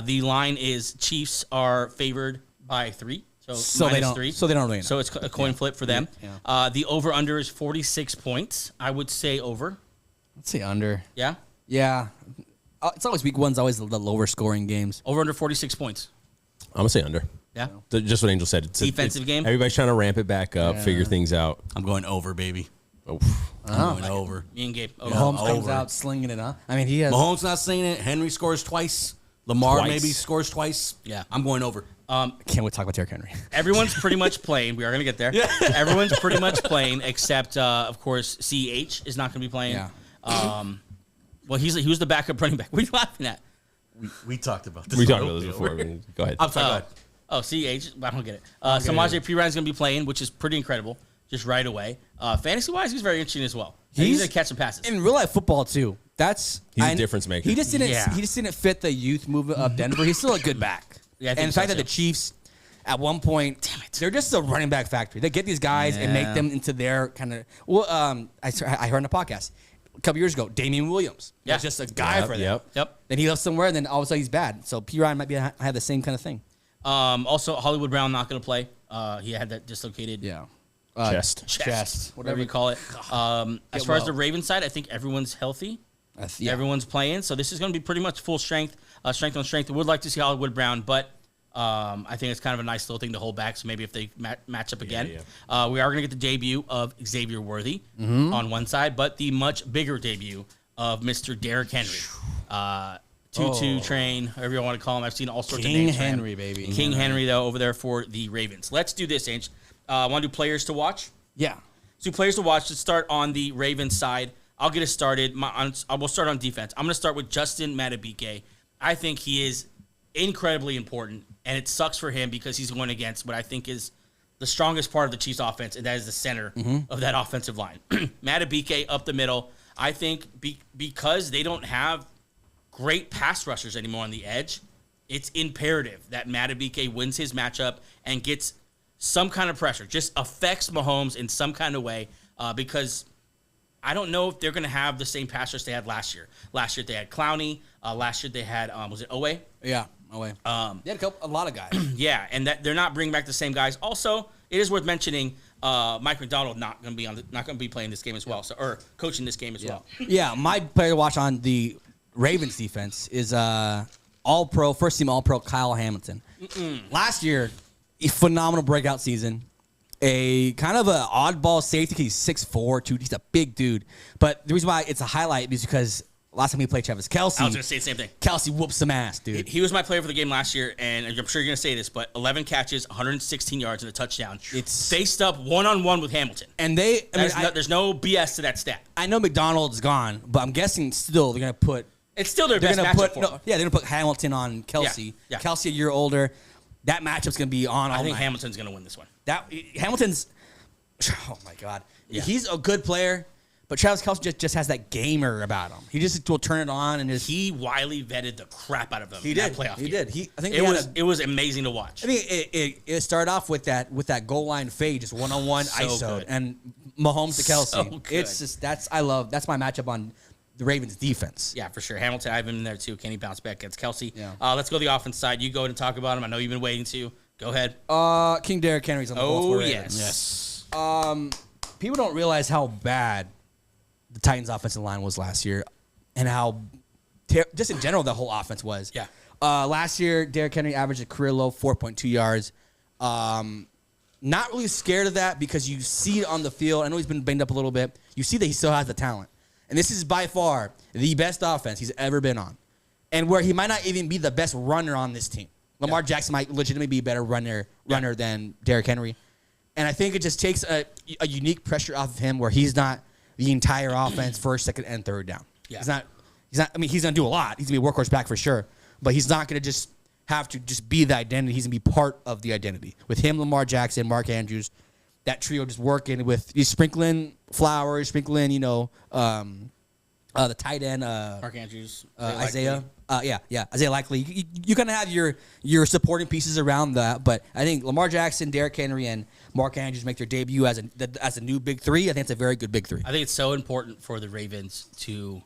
The line is Chiefs are favored by 3. So they don't. 3. So they don't really know. So it's a coin flip for them. Yeah. The over/under is 46 points. I would say over. Let's say under. Yeah. Yeah. It's always week one's always the lower scoring games. Over/under 46 points. I'm gonna say under. Yeah. Just what Angel said. It's Defensive game? Everybody's trying to ramp it back up, figure things out. I'm going over, baby. Oh. I'm going over. Me and Gabe. Over. Mahomes comes over. out slinging it, huh? I mean, he has. Mahomes not saying it. Henry scores twice. Lamar Twice. maybe scores twice. Yeah. I'm going over. Can't wait to talk about Derrick Henry. Everyone's pretty much playing. We are going to get there. Everyone's pretty much playing, except, of course, CH is not going to be playing. Yeah. Well, he was the backup running back. What are you laughing at? We talked about this. We talked about this before. Go ahead. I'm sorry. Go ahead. Oh, CH. I don't get it. Samaje Perine's going to be playing, which is pretty incredible, just right away. Fantasy-wise, he's very interesting as well. He's going to catch some passes. In real life football too. He's a difference maker. He just didn't. Yeah. He just didn't fit the youth movement of Denver. He's still a good back. Yeah, I think and the so, fact that too. the Chiefs, at one point, they're just a running back factory. They get these guys and make them into their kind of. Well, I heard on a podcast a couple years ago, Damian Williams. Yeah. Was just a guy for them. Yep. Then he left somewhere, and then all of a sudden he's bad. So Pirine might be have the same kind of thing. Also, Hollywood Brown not going to play. He had that dislocated Chest. whatever you call it. As far as the Ravens side, I think everyone's healthy. Yeah. Everyone's playing, so this is going to be pretty much full strength, strength on strength. I would like to see Hollywood Brown, but I think it's kind of a nice little thing to hold back. So maybe if they match up again, we are going to get the debut of Xavier Worthy on one side, but the much bigger debut of Mr. Derrick Henry. 2-2 train, however you want to call him. I've seen all sorts of names. King Henry, baby. King Henry, though, over there for the Ravens. Let's do this, Ange. Want to do players to watch? Yeah. Let's do players to watch. Let's start on the Ravens side. I'll get us started. I will start on defense. I'm going to start with Justin Madubuike. I think he is incredibly important, and it sucks for him because he's going against what I think is the strongest part of the Chiefs' offense, and that is the center of that offensive line. Madubuike up the middle. I think because they don't have great pass rushers anymore on the edge, it's imperative that Madubuike wins his matchup and gets some kind of pressure, just affects Mahomes in some kind of way, because I don't know if they're going to have the same pass rush they had last year. Last year they had Clowney. Last year they had, was it Owe? Yeah. Away. They had a lot of guys. Yeah, and that they're not bringing back the same guys. Also, it is worth mentioning Mike McDonald not going to be playing this game as well, or coaching this game as well. Yeah, my player to watch on the Ravens defense is All-Pro, first-team All-Pro Kyle Hamilton. Last year, a phenomenal breakout season. A kind of an oddball safety. He's 6'4", he's a big dude. But the reason why it's a highlight is because last time he played Travis Kelce, I was going to say the same thing. Kelce whooped some ass, dude. He was my player for the game last year, and I'm sure you're going to say this, but 11 catches, 116 yards, and a touchdown. It's faced up one-on-one with Hamilton. And there's no BS to that stat. I know McDonald's gone, but I'm guessing still they're going to put... It's still their They're best gonna matchup put for him. they're gonna put Hamilton on Kelce. Yeah. Kelce a year older. That matchup's gonna be on. I all think night. Hamilton's going to win this one. Hamilton's. Oh my God, Yeah. he's a good player, but Travis Kelce just has that gamer about him. He just will turn it on and just. He Wiley vetted the crap out of them. He in did. That playoff He game. did. I think it was amazing to watch. I mean, it started off with that goal line fade, just one-on-one So ISO, good. and Mahomes to Kelce. So good. It's just that's my matchup on the Ravens defense. Yeah, for sure. Hamilton, I have him in there too. Can he bounce back against Kelsey? Yeah. Let's go to the offense side. You go ahead and talk about him. I know you've been waiting to. Go ahead. King Derrick Henry's on the Baltimore Ravens. Yes. People don't realize how bad the Titans' offensive line was last year, and how just in general the whole offense was. Yeah. Last year, Derrick Henry averaged a career low 4.2 yards. Not really scared of that because you see it on the field. I know he's been banged up a little bit. You see that he still has the talent. And this is by far the best offense he's ever been on. And where he might not even be the best runner on this team. Lamar Jackson might legitimately be a better runner than Derrick Henry. And I think it just takes a unique pressure off of him where he's not the entire offense first, second, and third down. Yeah. He's not. I mean, he's going to do a lot. He's going to be a workhorse back for sure. But he's not going to just have to just be the identity. He's going to be part of the identity. With him, Lamar Jackson, Mark Andrews, that trio just working with he's sprinkling Flowers, sprinkling, the tight end, Mark Andrews. Isaiah. Isaiah Likely. You kind of have your supporting pieces around that, but I think Lamar Jackson, Derrick Henry, and Mark Andrews make their debut as a new big three. I think it's a very good big three. I think it's so important for the Ravens to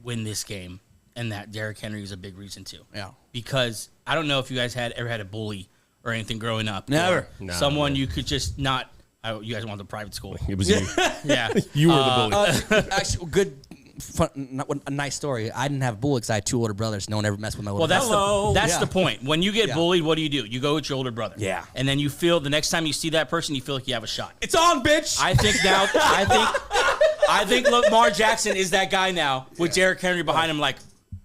win this game, and that Derrick Henry is a big reason too. Yeah. Because I don't know if you guys ever had a bully or anything growing up. Never. Or someone you could just not. You guys went to private school. It was you. Yeah. You were the bully. Actually, good, fun, a nice story. I didn't have a bully because I had two older brothers. No one ever messed with my older Well, brother. that's the point. When you get bullied, what do? You go with your older brother. Yeah. And then you feel the next time you see that person, you feel like you have a shot. It's on, bitch. I think now. I think Lamar Jackson is that guy now with Derrick Henry behind him. Like,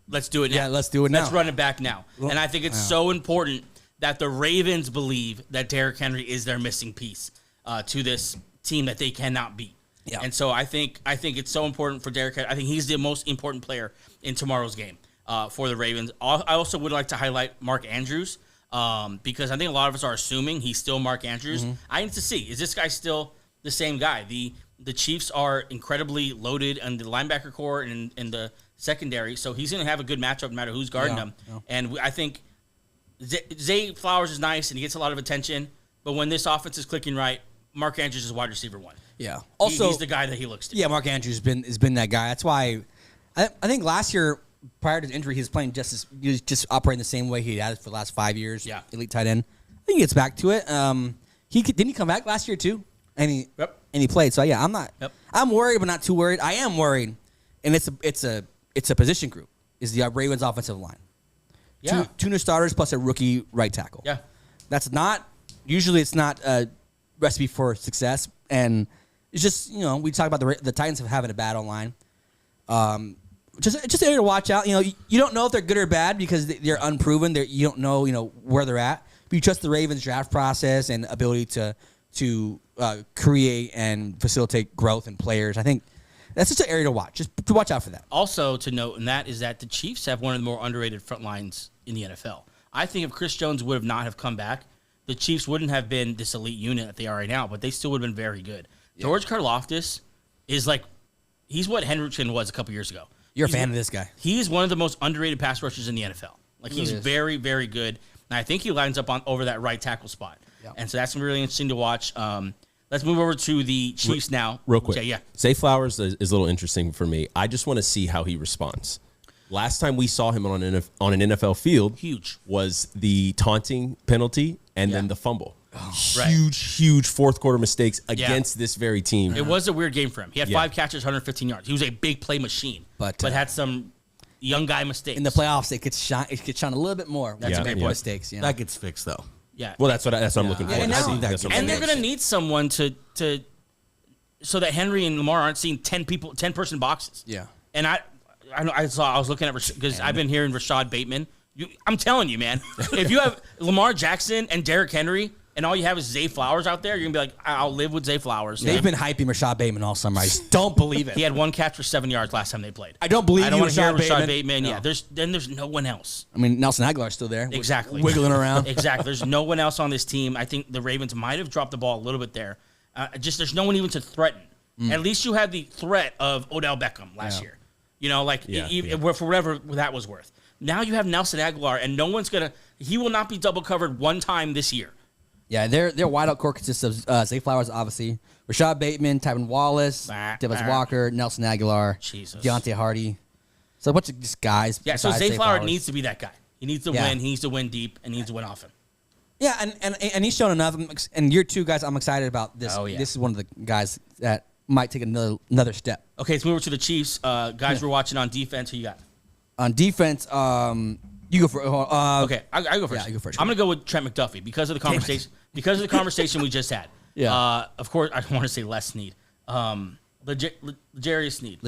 let's do it now. Yeah, let's do it now. Let's run it back now. And I think it's so important that the Ravens believe that Derrick Henry is their missing piece to this team that they cannot beat. Yeah. And so I think it's so important for Derrick Henry. I think he's the most important player in tomorrow's game for the Ravens. I also would like to highlight Mark Andrews because I think a lot of us are assuming he's still Mark Andrews. Mm-hmm. I need to see, is this guy still the same guy? The Chiefs are incredibly loaded in the linebacker core and in the secondary, so he's going to have a good matchup no matter who's guarding him. Yeah. And I think Zay Flowers is nice and he gets a lot of attention, but when this offense is clicking right, Mark Andrews is wide receiver one. Yeah. Also, he's the guy that he looks to. Yeah, Mark Andrews has been that guy. That's why I think last year, prior to his injury, he was playing he was just operating the same way he had for the last 5 years. Yeah. Elite tight end. I think he gets back to it. Didn't he come back last year too? And he played. So yeah, I'm worried, but not too worried. I am worried, and it's a position group. Is the Ravens offensive line? Yeah. Two new starters plus a rookie right tackle. Yeah. That's not usually it's not a recipe for success, and it's just we talk about the Titans having a bad online. Just an area to watch out. You don't know if they're good or bad because they're unproven. You don't know where they're at. But you trust the Ravens draft process and ability to create and facilitate growth in players. I think that's just an area to watch. Just to watch out for that. Also to note, and that is that the Chiefs have one of the more underrated front lines in the NFL. I think if Chris Jones would have not have come back, the Chiefs wouldn't have been this elite unit that they are right now, but they still would have been very good. Yeah. George Karlaftis is he's what Hendrickson was a couple years ago. You're a fan of this guy. He's one of the most underrated pass rushers in the NFL. He's very, very good. And I think he lines up over that right tackle spot. Yeah. And so that's really interesting to watch. Let's move over to the Chiefs now. Real quick. Yeah. Zay Flowers is a little interesting for me. I just want to see how he responds. Last time we saw him on an NFL field was the taunting penalty and then the fumble. Huge fourth quarter mistakes against this very team. It was a weird game for him. He had 5 catches, 115 yards. He was a big play machine, but had some young guy mistakes. In the playoffs, it gets shine a little bit more. That's big mistakes. That gets fixed though. Yeah. Well, that's what I'm looking for. And they're going to need someone to so that Henry and Lamar aren't seeing 10-person boxes. Yeah. And I was looking at because I've been hearing Rashad Bateman. I'm telling you, man, if you have Lamar Jackson and Derrick Henry and all you have is Zay Flowers out there, you're going to be like, I'll live with Zay Flowers. They've been hyping Rashad Bateman all summer. I just don't believe it. He had 1 catch for 7 yards last time they played. I don't believe I don't want to hear Rashad Bateman. No. Yeah, there's no one else. I mean, Nelson Aguilar's still there. Exactly. Wiggling around. Exactly. There's no one else on this team. I think the Ravens might have dropped the ball a little bit there. There's no one even to threaten. At least you had the threat of Odell Beckham last year. For whatever that was worth. Now you have Nelson Aguilar, and no one's he will not be double covered one time this year. Yeah, their wideout core consists of Zay Flowers, obviously, Rashad Bateman, Tyron Wallace, Devin Walker, Nelson Aguilar, Deontay Hardy. So a bunch of just guys. Yeah, so Zay Flowers needs to be that guy. He needs to win. He needs to win deep, and he needs to win often. Yeah, and he's shown enough. And year 2, guys, I'm excited about this. Oh, yeah. This is one of the guys that might take another step. Okay, let's move over to the Chiefs. Guys, we're watching on defense. Who you got? On defense, you go for. Okay, I go first. Yeah, you go first. I'm gonna go with Trent McDuffie because of the conversation. Because of the conversation we just had. Yeah. Of course, I don't want to say Les Snead. L'Jarius Sneed.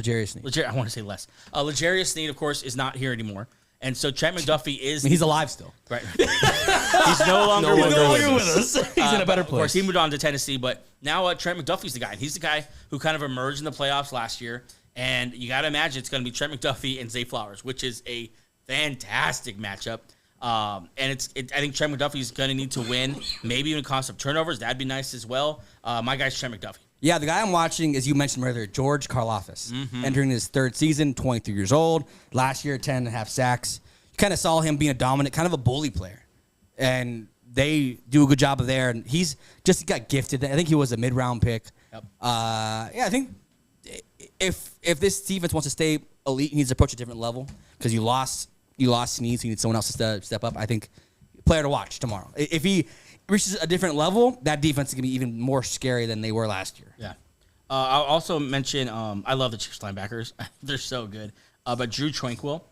I want to say less. L'Jarius Sneed, of course, is not here anymore. And so Trent McDuffie is... he's alive still. Right. He's no longer with us. He's in a better place. Of course, he moved on to Tennessee, but now Trent McDuffie's the guy. And he's the guy who kind of emerged in the playoffs last year. And you got to imagine it's going to be Trent McDuffie and Zay Flowers, which is a fantastic matchup. And I think Trent McDuffie is going to need to win, maybe even cause some turnovers. That'd be nice as well. My guy's Trent McDuffie. Yeah, the guy I'm watching, as you mentioned earlier, George Karlaftis, entering his 3rd season, 23 years old. Last year, 10.5 sacks. You kind of saw him being a dominant, kind of a bully player. And they do a good job of there. And he got gifted. I think he was a mid-round pick. Yep. I think if this defense wants to stay elite, he needs to approach a different level because you lost Snead, so you need someone else to step up. I think player to watch tomorrow. If he reaches a different level, that defense is going to be even more scary than they were last year. Yeah. I'll also mention, I love the Chiefs linebackers. They're so good. But Drew Tranquill,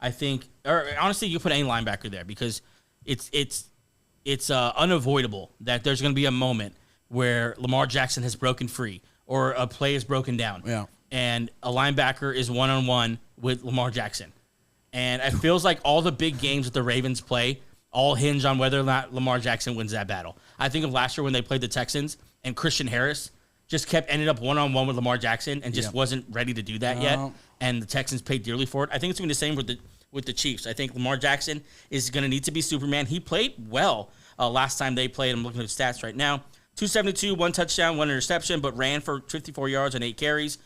I think, or honestly, you put any linebacker there because it's unavoidable that there's going to be a moment where Lamar Jackson has broken free or a play is broken down. Yeah. And a linebacker is one-on-one with Lamar Jackson. And it feels like all the big games that the Ravens play all hinge on whether or not Lamar Jackson wins that battle. I think of last year when they played the Texans and Christian Harris just ended up one-on-one with Lamar Jackson and just wasn't ready to do that yet. And the Texans paid dearly for it. I think it's going to be the same with the Chiefs. I think Lamar Jackson is going to need to be Superman. He played well last time they played. I'm looking at the stats right now. 272, 1 touchdown, 1 interception, but ran for 54 yards and 8 carries.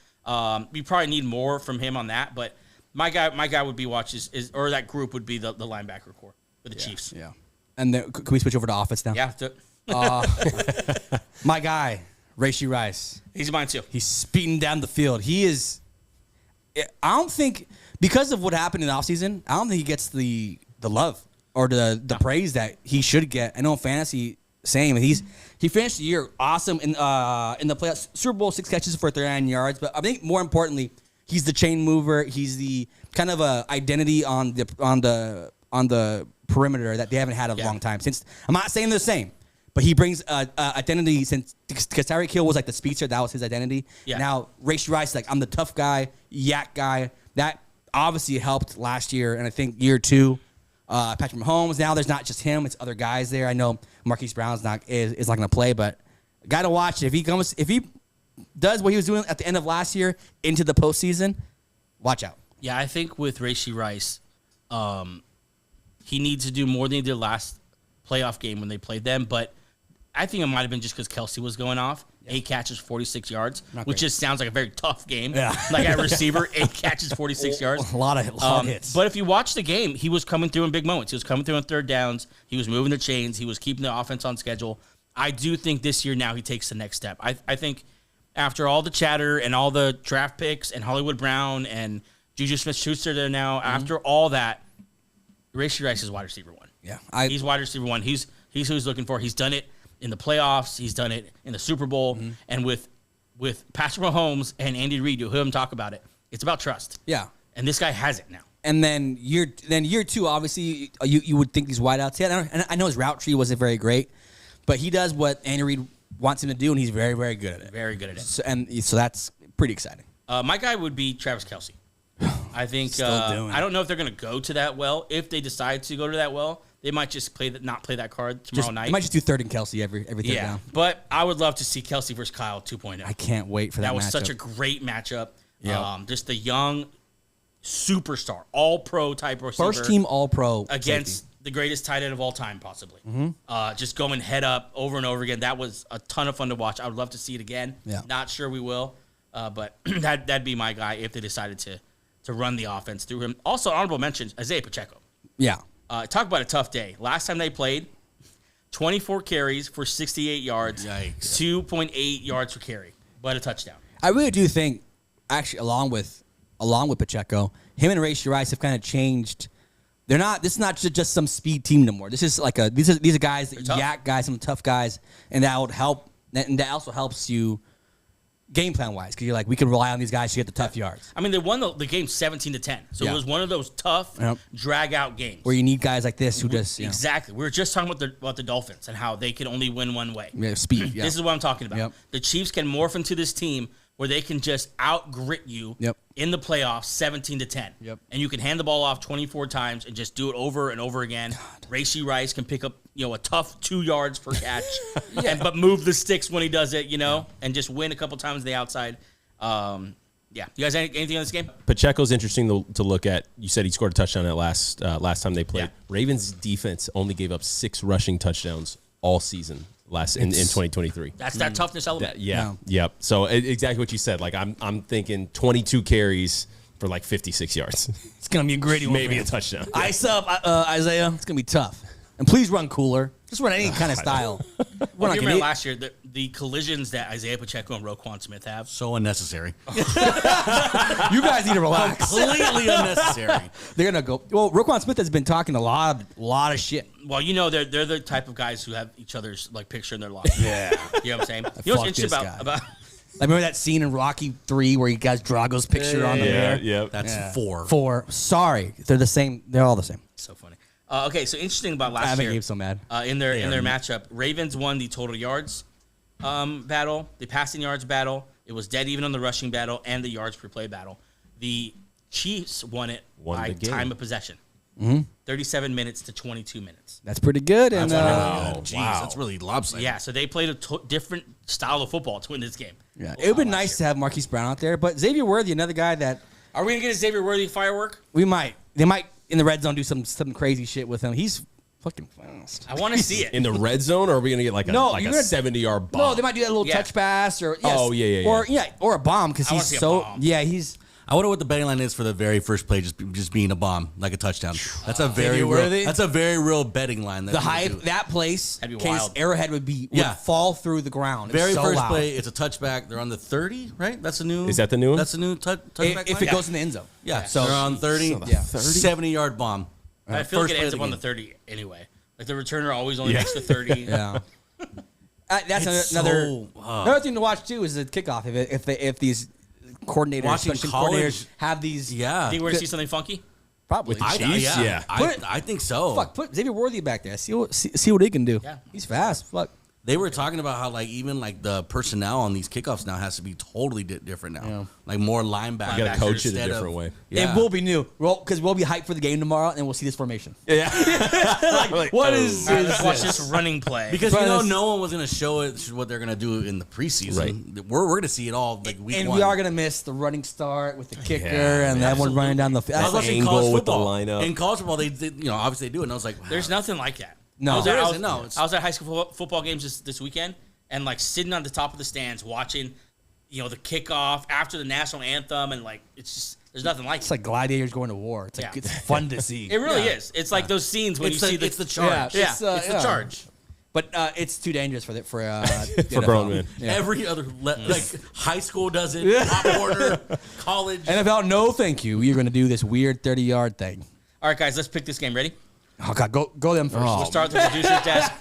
We probably need more from him on that, but my guy would be or that group would be the linebacker core for the Chiefs. Yeah. And then, can we switch over to offense now? Yeah. My guy, Rashee Rice. He's mine too. He's speeding down the field. He is. I don't think, because of what happened in the offseason, I don't think he gets the love or the praise that he should get. I know in fantasy, same. He finished the year awesome in the playoffs. Super Bowl, 6 catches for 39 yards. But I think more importantly, he's the chain mover. He's the kind of a identity on the perimeter that they haven't had a long time. Since I'm not saying they're the same, but he brings identity since because Tyreek Hill was like the speedster. That was his identity. Yeah. Now Rashee Rice is like, I'm the tough guy, yak guy. That obviously helped last year, and I think year 2. Patrick Mahomes. Now there's not just him; it's other guys there. I know Marquise Brown's is not going to play, but got to watch it. If he does what he was doing at the end of last year into the postseason, watch out. Yeah, I think with Rashee Rice, he needs to do more than he did last playoff game when they played them. But I think it might have been just because Kelsey was going off. 8 catches, 46 yards, which just sounds like a very tough game. Yeah. Like at receiver, 8 catches, 46 yards. A lot of hits. But if you watch the game, he was coming through in big moments. He was coming through on 3rd downs. He was moving the chains. He was keeping the offense on schedule. I do think this year now he takes the next step. I think after all the chatter and all the draft picks and Hollywood Brown and Juju Smith-Schuster there now, after all that, Rashee Rice is wide receiver 1. Yeah. He's wide receiver 1. He's who he's looking for. He's done it in the playoffs. He's done it in the Super Bowl. And with Patrick Mahomes and Andy Reid, you'll hear him talk about it. It's about trust. Yeah. And this guy has it now. And then year 2, obviously, you would think these wideouts. Yeah, and I know his route tree wasn't very great, but he does what Andy Reid wants him to do, and he's very, very good at it. Very good at it. So that's pretty exciting. My guy would be Travis Kelce. I think doing I don't know if they're going to go to that well. If they decide to go to that well, they might just not play that card tomorrow night. They might just do 3rd and Kelsey every third down. But I would love to see Kelce versus Kyle 2.0. I can't wait for that matchup. That was such a great matchup. Yeah. Just the young superstar, all-pro type receiver. First team all-pro against safety. The greatest tight end of all time, possibly. Just going head up over and over again. That was a ton of fun to watch. I would love to see it again. Yeah. Not sure we will, but that'd be my guy if they decided to run the offense through him. Also, honorable mentions, Isaiah Pacheco. Yeah. Talk about a tough day. Last time they played, 24 carries for 68 yards. Yikes. 2.8 yards per carry, but a touchdown. I really do think, actually, along with Pacheco, him and Rashee Rice have kind of changed. They're not. This is not just some speed team anymore. This is like these are guys that yak guys, some tough guys, and that would help. And that also helps you game plan wise, because you're like, we can rely on these guys to get the tough yards. I mean, they won the game 17-10, so it was one of those tough drag out games Where you need guys like this who just exactly. We were just talking about the Dolphins and how they can only win one way. speed. Yeah. This is what I'm talking about. Yep. The Chiefs can morph into this team where they can just out grit you in the playoffs 17-10. Yep. And you can hand the ball off 24 times and just do it over and over again. Rashee Rice can pick up, a tough 2 yards per catch, but move the sticks when he does it, and just win a couple times on the outside. You guys anything on this game? Pacheco's interesting to look at. You said he scored a touchdown at last time they played. Yeah. Ravens defense only gave up 6 rushing touchdowns all season in 2023. That's that toughness element. Yep. So exactly what you said. Like I'm thinking 22 carries for like 56 yards. It's gonna be a gritty one. Maybe a touchdown. Ice up, Isaiah. It's gonna be tough. And please run cooler. Just run any kind of style. Well, you remember last year the collisions that Isaiah Pacheco and Roquan Smith have? So unnecessary. You guys need to relax. Completely unnecessary. They're gonna go. Well, Roquan Smith has been talking a lot of shit. Well, they're the type of guys who have each other's picture in their locker. Yeah. You know what I'm saying? You know what's interesting about Like, remember that scene in Rocky 3 where he got Drago's picture on the mirror? Yeah. That's 4. 4. Sorry, they're the same. They're all the same. so funny. Okay, so interesting about last year. Gabe so mad. In their matchup, Ravens won the total yards battle, the passing yards battle. It was dead even on the rushing battle and the yards per play battle. The Chiefs won by time of possession. 37 minutes to 22 minutes. That's pretty good. And That's really lopsided. Yeah, so they played a different style of football to win this game. yeah, it would be nice to have Marquise Brown out there, but Xavier Worthy, another guy that Are we gonna get a Xavier Worthy firework? they might in the red zone do some crazy shit with him. He's fucking fast. I want to see it. In the red zone, or are we gonna get like a 70-yard bomb? No, they might do that little touch pass or or a bomb because I wanna he's see a so bomb. he's. I wonder what the betting line is for the very first play, just being a bomb, like a touchdown. That's a very Worthy? real betting line. The hype, that place, That'd be case wild. Arrowhead would fall through the ground. Very It's so first loud. play, it's a touchback. They're on the 30, right? That's the new. Is that the new one? That's the new touchback. If line? it goes in the end zone. yeah. So They're on 30. 30? 70-yard bomb. I feel like First it play ends of up the on the game. 30 anyway. Like the returner always only makes the 30. Yeah. That's It's another so, another thing to watch too is the kickoff. If these coordinators, Watching special college- coordinators have these, Yeah. Think we're gonna see something funky? probably. Chiefs? Yeah. I think so. Fuck, put Xavier Worthy back there. See what he can do. Yeah. He's fast. Fuck. They were talking about how even the personnel on these kickoffs now has to be totally different now. Yeah. Like more linebackers. You gotta coach it a instead different of- way. Yeah. It will be new because we'll be hyped for the game tomorrow, and we'll see this formation. Yeah. What is All right, let's watch this running play. Because But no one was going to show it what they're going to do in the preseason. Right. We're going to see it all week And one. we are gonna miss the running start with the kicker Yeah, and everyone running down the field. I was watching angle college with the football. lineup. In college football, they obviously they do it. And I was like, wow. There's nothing like that. No. I was There at, I isn't, no, was, it's- I was at high school football games this weekend and sitting on the top of the stands watching, the kickoff after the national anthem and it's just there's nothing like It's it. like gladiators going to war. It's like Yeah. it's fun to see. It really Yeah. is. It's like those scenes when it's you see it's the charge. Yeah. it's It's, the charge. But it's too dangerous for For NFL. grown men. Yeah. Every other high school does it. Top order, college. NFL, no, thank you. You're gonna do this weird 30-yard thing. All right, guys, let's pick this game. Ready? Oh God, go them first. We'll start with the producer's desk.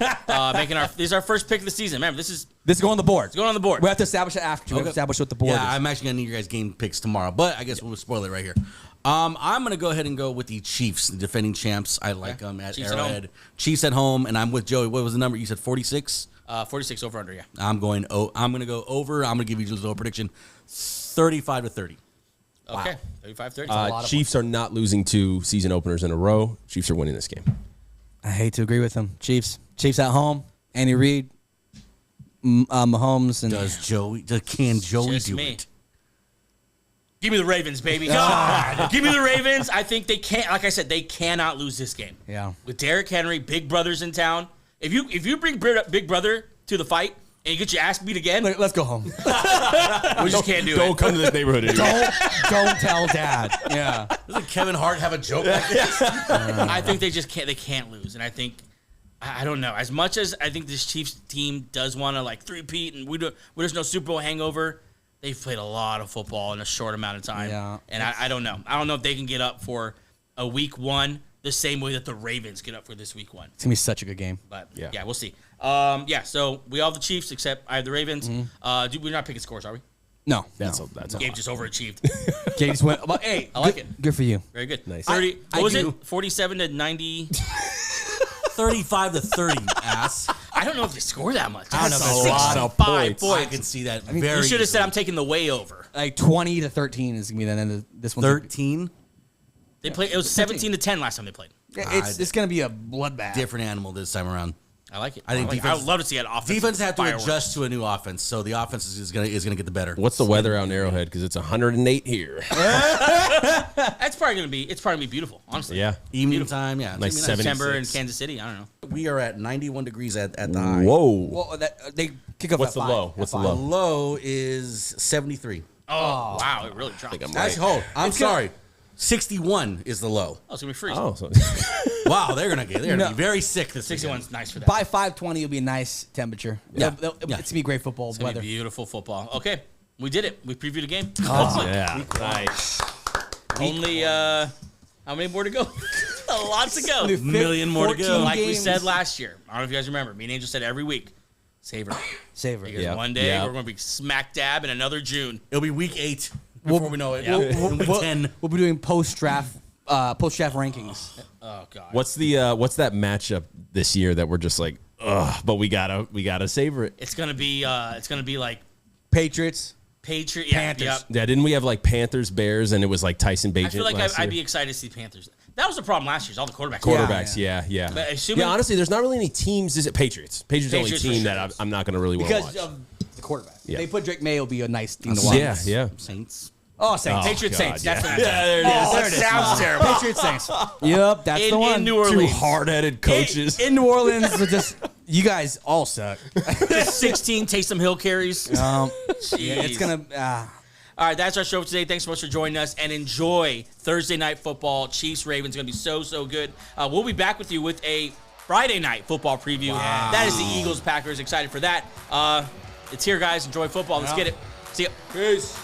This is our first pick of the season. Remember, this is This is going on the board. going on the board. We have to establish it after. We have to establish what the board Yeah, is. I'm actually gonna need your guys' game picks tomorrow, but I guess we'll spoil it right here. I'm gonna go ahead and go with the Chiefs, the defending champs. I like them at Chiefs at Arrowhead. Chiefs at home, and I'm with Joey. What was the number? You said 46. 46 over under. Yeah. I'm gonna go over. I'm gonna give you just a little prediction, 35-30. Okay. 35-30. Chiefs are not losing 2 season openers in a row. Chiefs are winning this game. I hate to agree with them. Chiefs at home. Andy Reid, Mahomes, and Can Joey Just do me. it? Give me the Ravens, baby. Give me the Ravens. I think they can't. Like I said, they cannot lose this game. Yeah. With Derrick Henry, Big Brother's in town. If you bring Big Brother to the fight and you get your ass beat again, let's go home. we just can't do Don't it. come to this neighborhood anymore. Don't tell Dad. Yeah. Doesn't Kevin Hart have a joke like this? I think they just can't. They can't lose, and I think I don't know. As much as I think this Chiefs team does want to like three-peat and there's no Super Bowl hangover, they've played a lot of football in a short amount of time. Yeah. And I don't know. I don't know if they can get up for a week one the same way that the Ravens get up for this week one. It's going to be such a good game. But yeah, we'll see. So we all have the Chiefs except I have the Ravens. We're not picking scores, are we? No. That's no. a Game just overachieved. Gates went. But, hey, I like it. Good for you. Very good. Nice. 30. I What was do. it? 47 to 90. 35 to 30, ass. I don't know if they score that much. That's I don't know a if lot of 65 points. I can see that very You should have said easily. I'm taking the way over. Like 20 to 13 is going to be the end of this one. 13. They played. It was 17 to 10 last time they played. It's going to be a bloodbath. Different animal this time around. I like it. I think I defense- would love to see an offense. Defense have to fireworks. adjust to a new offense, so the offense is gonna get the better. What's the weather out in Arrowhead? Because it's 108 here. It's probably gonna be beautiful. Honestly. Yeah. Evening time, yeah. Nice It's 76. gonna be September in Kansas City. I don't know. We are at 91 degrees at the high. Whoa. Well, they kick off What's at the 5. low? What's the At The 5. low? low is 73. Oh, wow! It really dropped. I'm Actually, right. hold. I'm sorry. 61 is the low. Oh, it's gonna be freezing. Oh, so Wow, they're gonna be very sick this 61's nice for that. By 5:20, it'll be a nice temperature. Yeah. It's going to be great football It's gonna weather. be beautiful football. Okay, we did it. We previewed a game. yeah. Nice. Only how many more to go? A lot to go. A million more to go. 14 Like we games. said last year. I don't know if you guys remember. Me and Angel said every week, savor it. Savor it. Because Yeah. one day Yeah. we're going to be smack dab in another June. It'll be week 8 before we know it. Yeah. Week 10. We'll be doing post-draft rankings. Oh God. What's that matchup this year that we're just like, ugh, but we gotta savor it. It's gonna be like Patriots. Patriot. Panthers. Yep. Yeah, didn't we have like Panthers, Bears, and it was like Tyson Bagent I feel like last I'd year? be excited to see Panthers. That was the problem last year. Is all the quarterbacks. Quarterbacks, yeah. But assuming- Yeah, honestly, there's not really any teams. Is it Patriots? Patriots the only Patriots for team sure. that I'm not going to really want to Because watch. of the quarterback. Yeah. They put Drake May, will be a nice thing to watch. Yeah. Saints. Oh, Saints. Oh, Patriots God, Saints. yeah. That's what Yeah, there it is. Oh, there it is. sounds terrible. Patriots Saints. Yep, that's the one. In New Two Orleans. hard-headed coaches. In New Orleans, with just you guys all suck. 16 Taysom Hill carries. Yeah, Jeez. it's gonna. All right, that's our show for today. Thanks so much for joining us, and enjoy Thursday night football. Chiefs Ravens going to be so good. We'll be back with you with a Friday night football preview. That is the Eagles Packers. Excited for that. It's here, guys. Enjoy football. Let's get it. See ya. Peace.